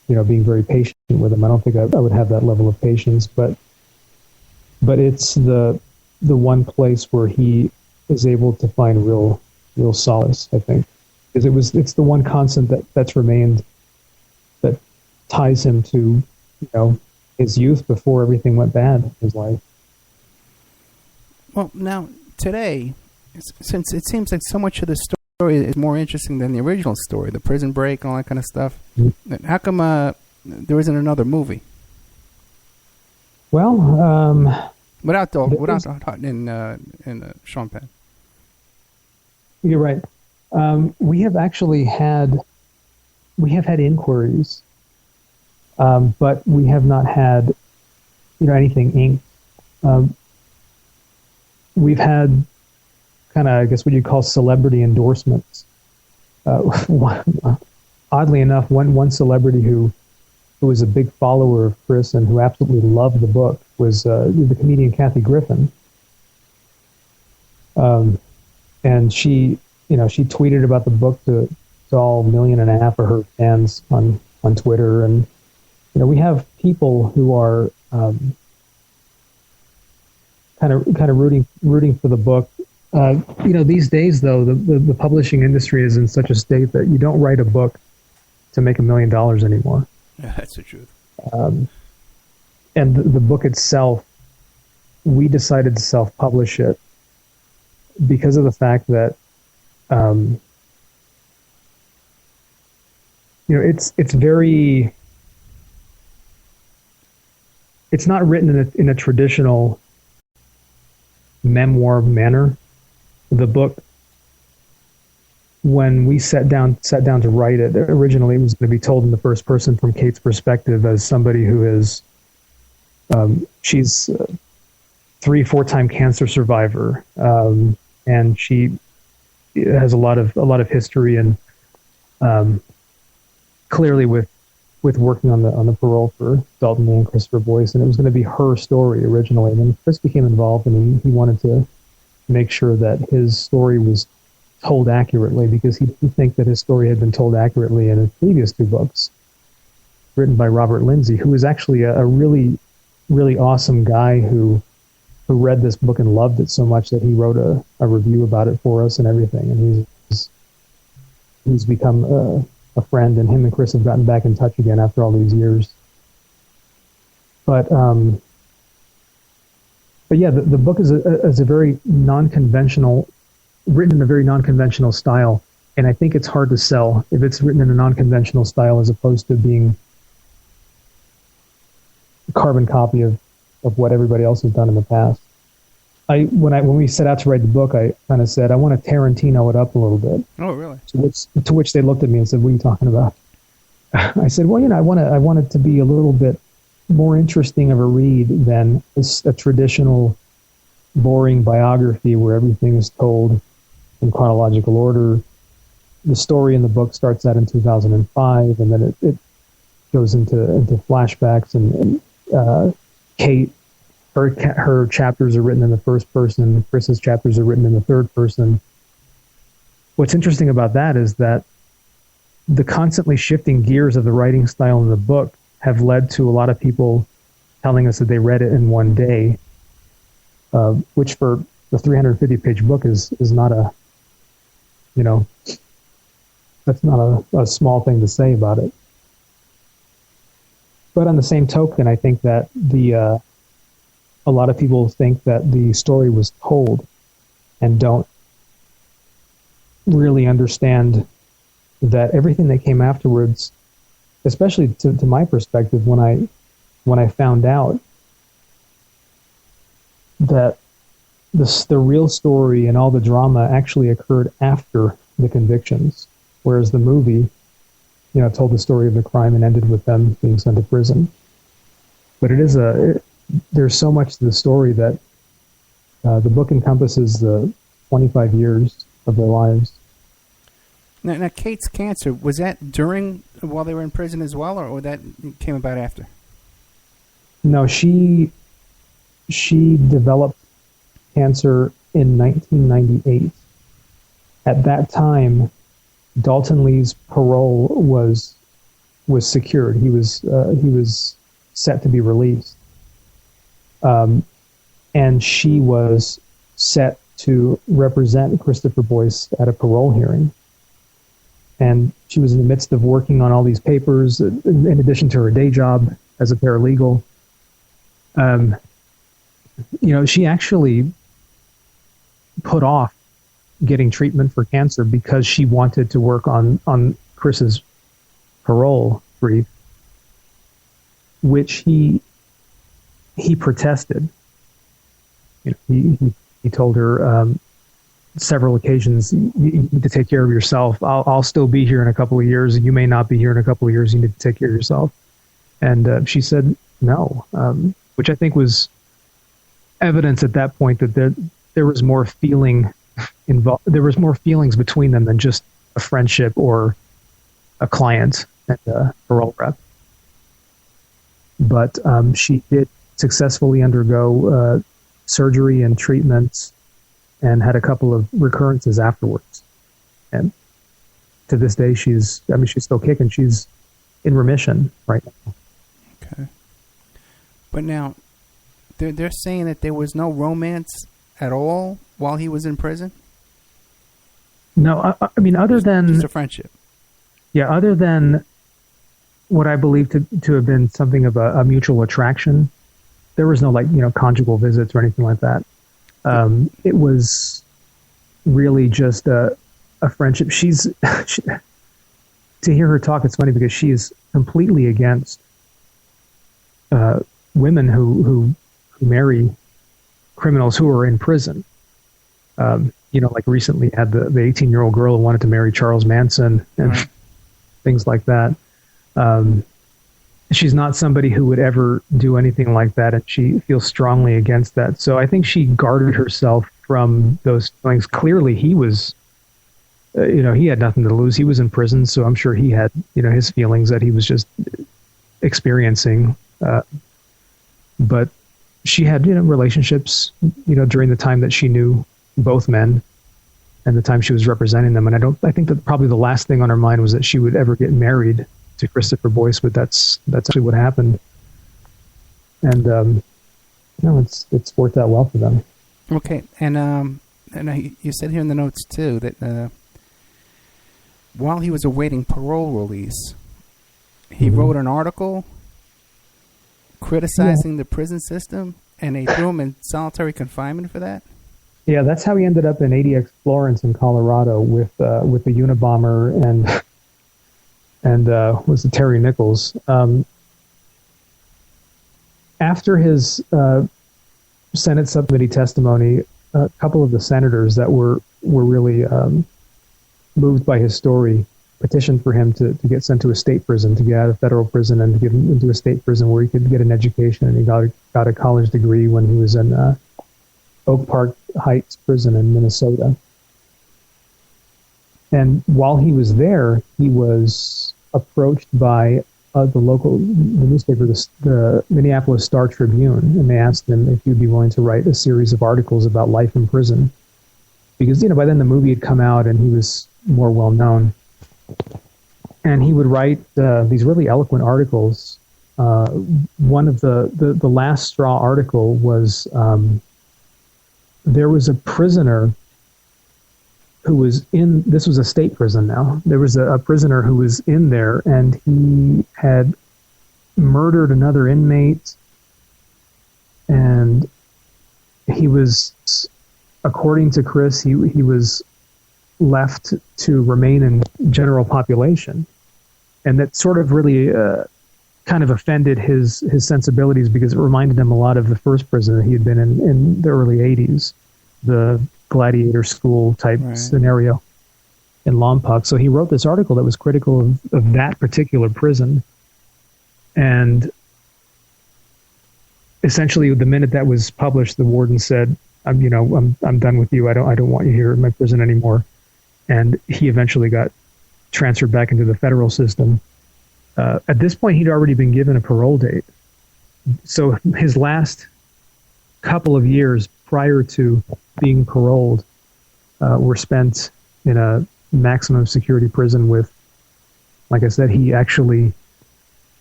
being very patient with them. I don't think I would have that level of patience, but it's the one place where he is able to find real solace, I think, because it's the one constant that's remained that ties him to his youth before everything went bad in his life. Well, now, today, since it seems like so much of the story is more interesting than the original story, the prison break, all that kind of stuff, how come there isn't another movie? Well, without Daulton and Sean Penn. You're right. We have had inquiries, but we have not had anything inked. we've had kind of, I guess, what you call celebrity endorsements. Oddly enough, one celebrity who was a big follower of Chris and who absolutely loved the book was the comedian Kathy Griffin. And she tweeted about the book to all 1.5 million of her fans on Twitter. And, we have people who are kind of rooting for the book. These days, though, the publishing industry is in such a state that you don't write a book to make $1 million anymore. Yeah, that's the truth. And the book itself, we decided to self-publish it because of the fact that, it's very, it's not written in a traditional memoir manner. The book, when we sat down to write it, originally it was going to be told in the first person from Kate's perspective as somebody who is, she's a 3-4-time cancer survivor, and she has a lot of history, and clearly with working on the parole for Daulton and Christopher Boyce, and it was going to be her story originally. And then Chris became involved, and he wanted to make sure that his story was told accurately, because he didn't think that his story had been told accurately in his previous 2 books, written by Robert Lindsey, who is actually a really, really awesome guy who read this book and loved it so much that he wrote a review about it for us and everything. And he's become a friend, and him and Chris have gotten back in touch again after all these years. But yeah, the book is a very non-conventional, written in a very non-conventional style, and I think it's hard to sell if it's written in a non-conventional style as opposed to being a carbon copy of what everybody else has done in the past. When we set out to write the book, I kind of said I want to Tarantino it up a little bit. Oh, really? To which they looked at me and said, "What are you talking about?" I said, "Well, I want it to be a little bit more interesting of a read than a traditional, boring biography where everything is told in chronological order. The story in the book starts out in 2005, and then it goes into flashbacks, and Kate, her chapters are written in the first person, Chris's chapters are written in the third person. What's interesting about that is that the constantly shifting gears of the writing style in the book have led to a lot of people telling us that they read it in one day, which for the 350-page book is not a, that's not a small thing to say about it. But on the same token, I think that a lot of people think that the story was told and don't really understand that everything that came afterwards, especially to my perspective, when I found out that the real story and all the drama actually occurred after the convictions, whereas the movie, told the story of the crime and ended with them being sent to prison. But there's so much to the story that the book encompasses the 25 years of their lives. Now, Kate's cancer, was that while they were in prison as well, or that came about after? No, she developed cancer in 1998. At that time, Daulton Lee's parole was secured. He was set to be released, and she was set to represent Christopher Boyce at a parole hearing. And she was in the midst of working on all these papers, in addition to her day job as a paralegal. She actually put off getting treatment for cancer because she wanted to work on Chris's parole brief, which he protested. He told her several occasions, "You need to take care of yourself. I'll still be here in a couple of years, and you may not be here in a couple of years. You need to take care of yourself." And she said no, which I think was evidence at that point that there was more feeling involved. There was more feelings between them than just a friendship or a client and a parole rep. But she did successfully undergo surgery and treatments, and had a couple of recurrences afterwards. And to this day, she's still kicking. She's in remission right now. Okay. But now, they're saying that there was no romance at all while he was in prison? No, I mean, other than... Just a friendship. Yeah, other than what I believe to have been something of a mutual attraction, there was no, conjugal visits or anything like that. It was really just a friendship. To hear her talk, it's funny because she's completely against women who marry criminals who are in prison. Recently had the 18-year-old girl who wanted to marry Charles Manson and things like that. She's not somebody who would ever do anything like that, and she feels strongly against that. So I think she guarded herself from those feelings. Clearly, he was, he had nothing to lose. He was in prison, so I'm sure he had, his feelings that he was just experiencing. But she had, relationships, during the time that she knew both men and the time she was representing them. And I think that probably the last thing on her mind was that she would ever get married to Christopher Boyce, but that's actually what happened. And, it's worked out well for them. Okay. And you said here in the notes too, that, while he was awaiting parole release, he wrote an article criticizing the prison system, and they threw him in solitary confinement for that? Yeah, that's how he ended up in ADX Florence in Colorado with the Unabomber and was it Terry Nichols. After his Senate subcommittee testimony, a couple of the senators that were really moved by his story petitioned for him to get sent to a state prison, to get out of federal prison and to get him into a state prison where he could get an education. And he got a college degree when he was in Oak Park Heights prison in Minnesota. And while he was there, he was approached by the newspaper, the Minneapolis Star Tribune, and they asked him if he'd be willing to write a series of articles about life in prison. Because, by then the movie had come out and he was more well known. And he would write these really eloquent articles. One of the last straw article was there was a prisoner who was this was a state prison now. There was a prisoner who was in there, and he had murdered another inmate, and he was, according to Chris, he was left to remain in general population. And that sort of really kind of offended his sensibilities, because it reminded him a lot of the first prison that he had been in the early 80s, the gladiator school type scenario in Lompoc. So he wrote this article that was critical of that particular prison. And essentially, the minute that was published, the warden said, I'm done with you. I don't want you here in my prison anymore. And he eventually got transferred back into the federal system. At this point, he'd already been given a parole date. So his last couple of years prior to being paroled were spent in a maximum security prison with, like I said, he actually,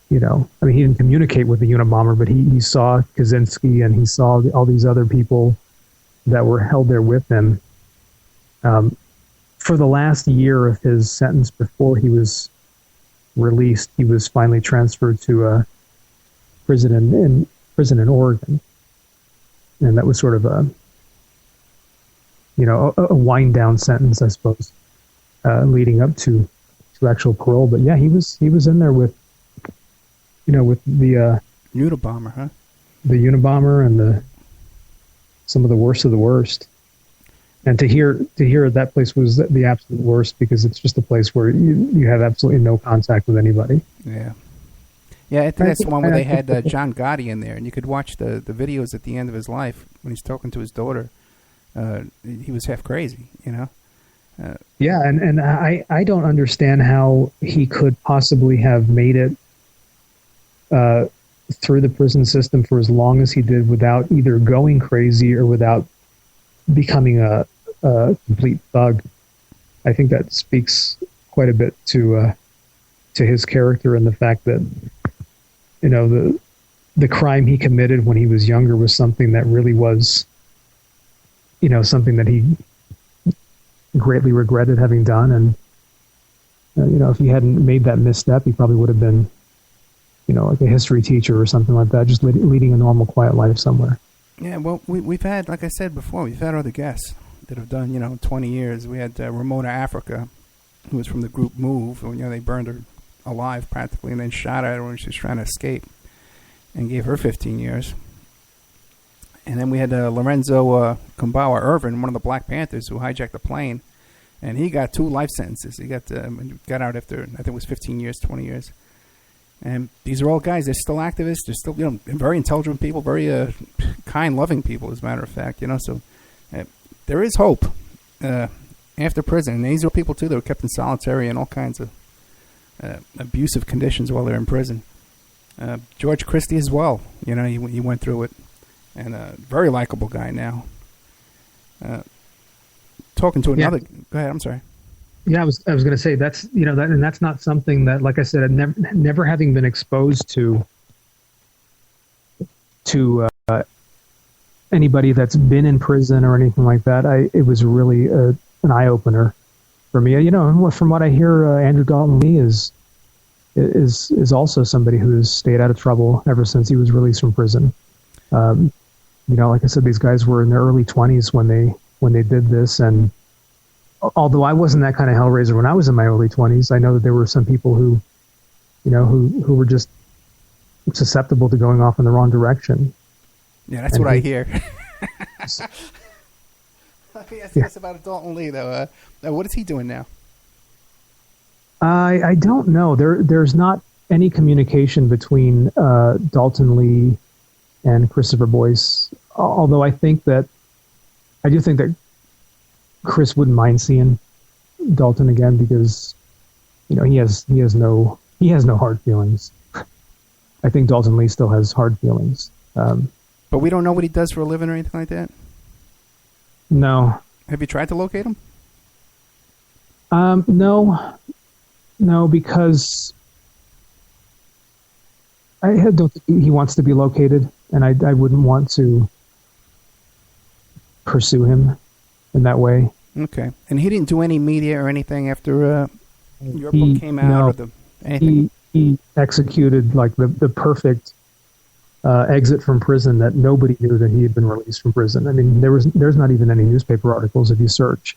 he didn't communicate with the Unabomber, but he saw Kaczynski and he saw all these other people that were held there with him. For the last year of his sentence before he was released, he was finally transferred to a prison in Oregon. And that was sort of a wind down sentence, I suppose, leading up to actual parole. But yeah, he was in there with the Unabomber, huh? The Unabomber and some of the worst. And to hear that place was the absolute worst, because it's just a place where you have absolutely no contact with anybody. Yeah. Yeah, I think that's the one where they had John Gotti in there, and you could watch the videos at the end of his life when he's talking to his daughter. he was half crazy, you know. Yeah, and I don't understand how he could possibly have made it through the prison system for as long as he did without either going crazy or without becoming a complete thug. I think that speaks quite a bit to his character and the fact that, you know, the crime he committed when he was younger was something that really was, you know, something that he greatly regretted having done. And, you know, if he hadn't made that misstep, he probably would have been, you know, like a history teacher or something like that, just leading a normal, quiet life somewhere. Yeah, well, we've had, like I said before, we've had other guests that have done, you know, 20 years. We had Ramona Africa, who was from the group Move. And, you know, they burned her alive practically and then shot at her when she was trying to escape and gave her 15 years. And then we had Lorenzo Kumbawa Irvin, one of the Black Panthers, who hijacked the plane. And he got 2 life sentences. He got out after, I think it was 15 years, 20 years. And these are all guys, they're still activists. They're still, you know, very intelligent people, very kind, loving people, as a matter of fact. You know, so there is hope after prison. And these are people, too, that were kept in solitary and all kinds of abusive conditions while they're in prison. George Christie as well. You know, he went through it. And a very likable guy now. Talking to another... Yeah. Go ahead, I'm sorry. Yeah, I was going to say, that's, you know, that, and that's not something that, like I said, I've never having been exposed to anybody that's been in prison or anything like that. It was really an eye-opener for me. You know, from what I hear, Andrew Daulton Lee is also somebody who's stayed out of trouble ever since he was released from prison. You know, like I said, these guys were in their early 20s when they did this, and although I wasn't that kind of hellraiser when I was in my early 20s, I know that there were some people who, you know, who were just susceptible to going off in the wrong direction. Yeah, that's what I hear. Let me ask you this about Daulton Lee, though. What is he doing now? I don't know. There's not any communication between Daulton Lee and Christopher Boyce, although I do think that Chris wouldn't mind seeing Daulton again because, you know, he has no hard feelings. I think Daulton Lee still has hard feelings. But we don't know what he does for a living or anything like that? No. Have you tried to locate him? No, because I don't think he wants to be located, and I wouldn't want to pursue him in that way. Okay. And he didn't do any media or anything after your book came out? No, he executed like the perfect exit from prison that nobody knew that he had been released from prison. I mean, there's not even any newspaper articles if you search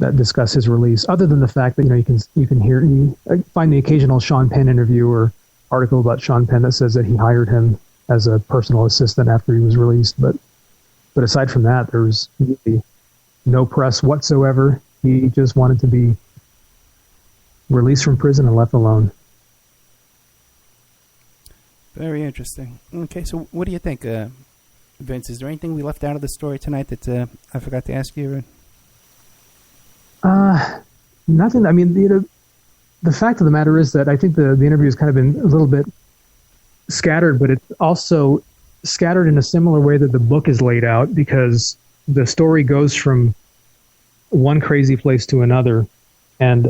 that discuss his release, other than the fact that, you know, you can find the occasional Sean Penn interview or article about Sean Penn that says that he hired him as a personal assistant after he was released. But aside from that, there was really no press whatsoever. He just wanted to be released from prison and left alone. Very interesting. Okay, so what do you think, Vince? Is there anything we left out of the story tonight that I forgot to ask you? Nothing. I mean, the fact of the matter is that I think the interview has kind of been a little bit scattered, but it's also scattered in a similar way that the book is laid out, because the story goes from one crazy place to another, and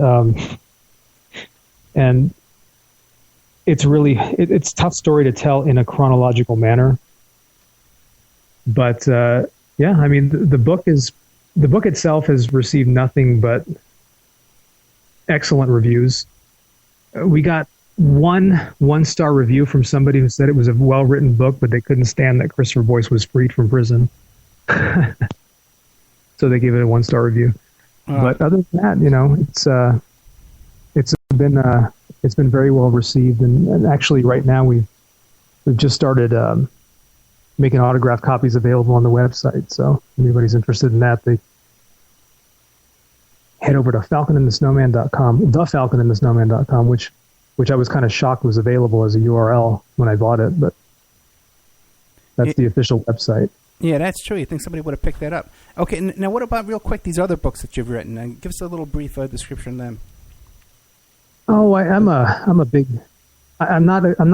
it's really it's a tough story to tell in a chronological manner. But yeah, I mean, the book itself has received nothing but excellent reviews. We got one-star review from somebody who said it was a well-written book, but they couldn't stand that Christopher Boyce was freed from prison. So they gave it a 1-star review. But other than that, you know, it's been very well received, and actually right now we've just started making autographed copies available on the website. So if anybody's interested in that, they head over to falconandthesnowman.com, thefalconandthesnowman.com, which I was kind of shocked was available as a URL when I bought it, but that's the official website. Yeah, that's true. You think somebody would have picked that up. Okay, now what about, real quick, these other books that you've written? Give us a little brief description of them. Oh, I'm not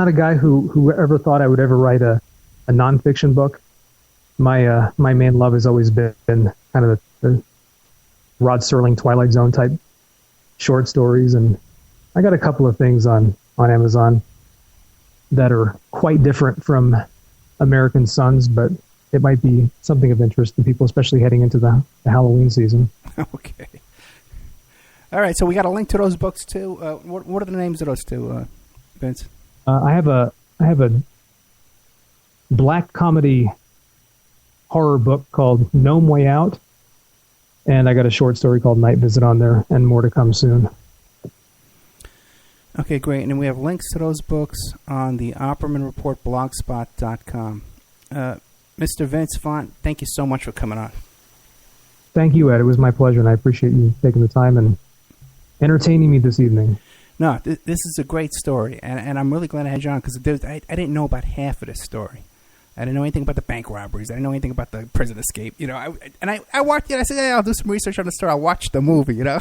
a guy who ever thought I would ever write a nonfiction book. My main love has always been kind of the Rod Serling Twilight Zone type short stories, and I got a couple of things on Amazon that are quite different from American Sons, but it might be something of interest to people, especially heading into the Halloween season. Okay. All right, so we got a link to those books too. What are the names of those two, Vince? I have a black comedy horror book called Gnome Way Out, and I got a short story called Night Visit on there, and more to come soon. Okay, great. And then we have links to those books on the Opperman Report blogspot.com. Mr. Vince Font, thank you so much for coming on. Thank you, Ed. It was my pleasure, and I appreciate you taking the time and entertaining me this evening. No, this is a great story, and I'm really glad I had you on, because I didn't know about half of this story. I didn't know anything about the bank robberies. I didn't know anything about the prison escape. You know, I watched it. I said, I'll do some research on the story. I'll watch the movie, you know.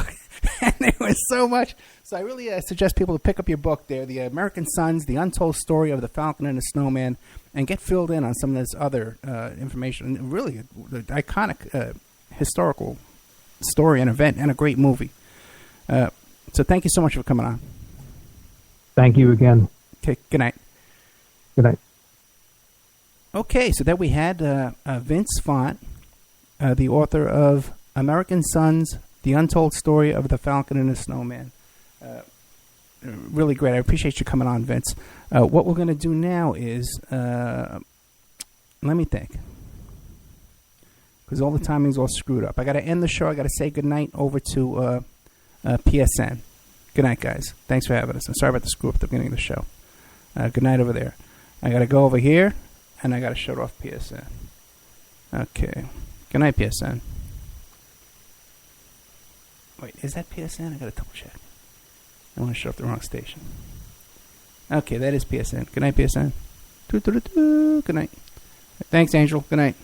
And there was so much. So I really suggest people to pick up your book there, The American Sons, The Untold Story of the Falcon and the Snowman, and get filled in on some of this other information. And really, the iconic historical story and event, and a great movie. So thank you so much for coming on. Thank you again. Okay, good night. Good night. Okay, so there we had Vince Font, the author of American Sons, The Untold Story of the Falcon and the Snowman. Really great. I appreciate you coming on, Vince. What we're going to do now is, let me think, because all the timing's all screwed up. I got to end the show. I got to say goodnight over to PSN. Good night, guys. Thanks for having us. I'm sorry about the screw up at the beginning of the show. Good night over there. I got to go over here, and I got to shut off PSN. Okay. Good night, PSN. Wait, is that PSN? I got to double check. I want to shut off the wrong station. Okay, that is PSN. Good night, PSN. Good night. Thanks, Angel. Good night.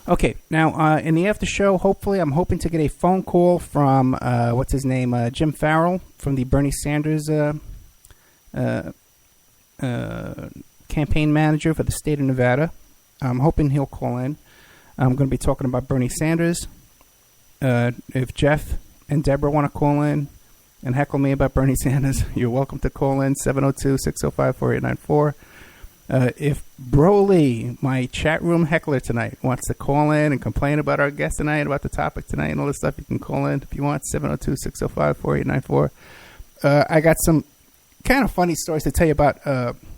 Okay, now in the after show, hopefully, I'm hoping to get a phone call from what's his name, Jim Farrell from the Bernie Sanders campaign manager for the state of Nevada. I'm hoping he'll call in. I'm going to be talking about Bernie Sanders. If Jeff and Deborah want to call in and heckle me about Bernie Sanders, you're welcome to call in 702-605-4894. If Broly, my chat room heckler tonight, wants to call in and complain about our guest tonight, about the topic tonight and all this stuff, you can call in if you want, 702-605-4894. I got some kind of funny stories to tell you about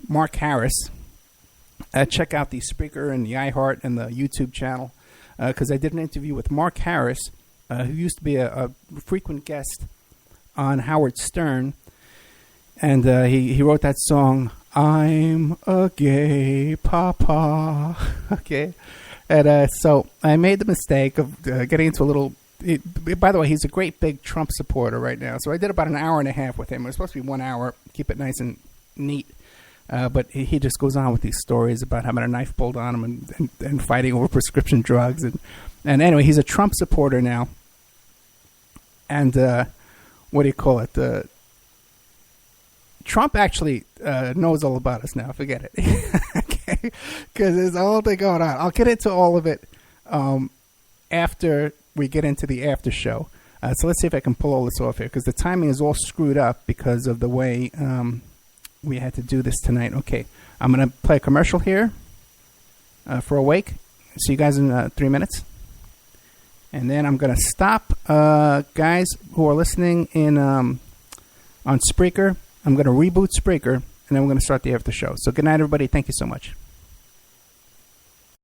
Mark Harris. Check out the Spreaker and the iHeart and the YouTube channel, because I did an interview with Mark Harris, who used to be a frequent guest on Howard Stern, and he wrote that song, I'm a gay papa. Okay. And so I made the mistake of getting into a little... by the way, he's a great big Trump supporter right now. So I did about an hour and a half with him. It was supposed to be 1 hour, keep it nice and neat. But he just goes on with these stories about having a knife pulled on him and fighting over prescription drugs. And anyway, he's a Trump supporter now. And what do you call it? Trump actually knows all about us now. Forget it. Okay? Because there's a whole thing going on. I'll get into all of it after we get into the after show. So let's see if I can pull all this off here, because the timing is all screwed up because of the way we had to do this tonight. Okay, I'm going to play a commercial here for Awake. See you guys in 3 minutes. And then I'm going to stop, guys who are listening in on Spreaker. I'm going to reboot Spreaker, and then we're going to start the after show. So good night, everybody. Thank you so much.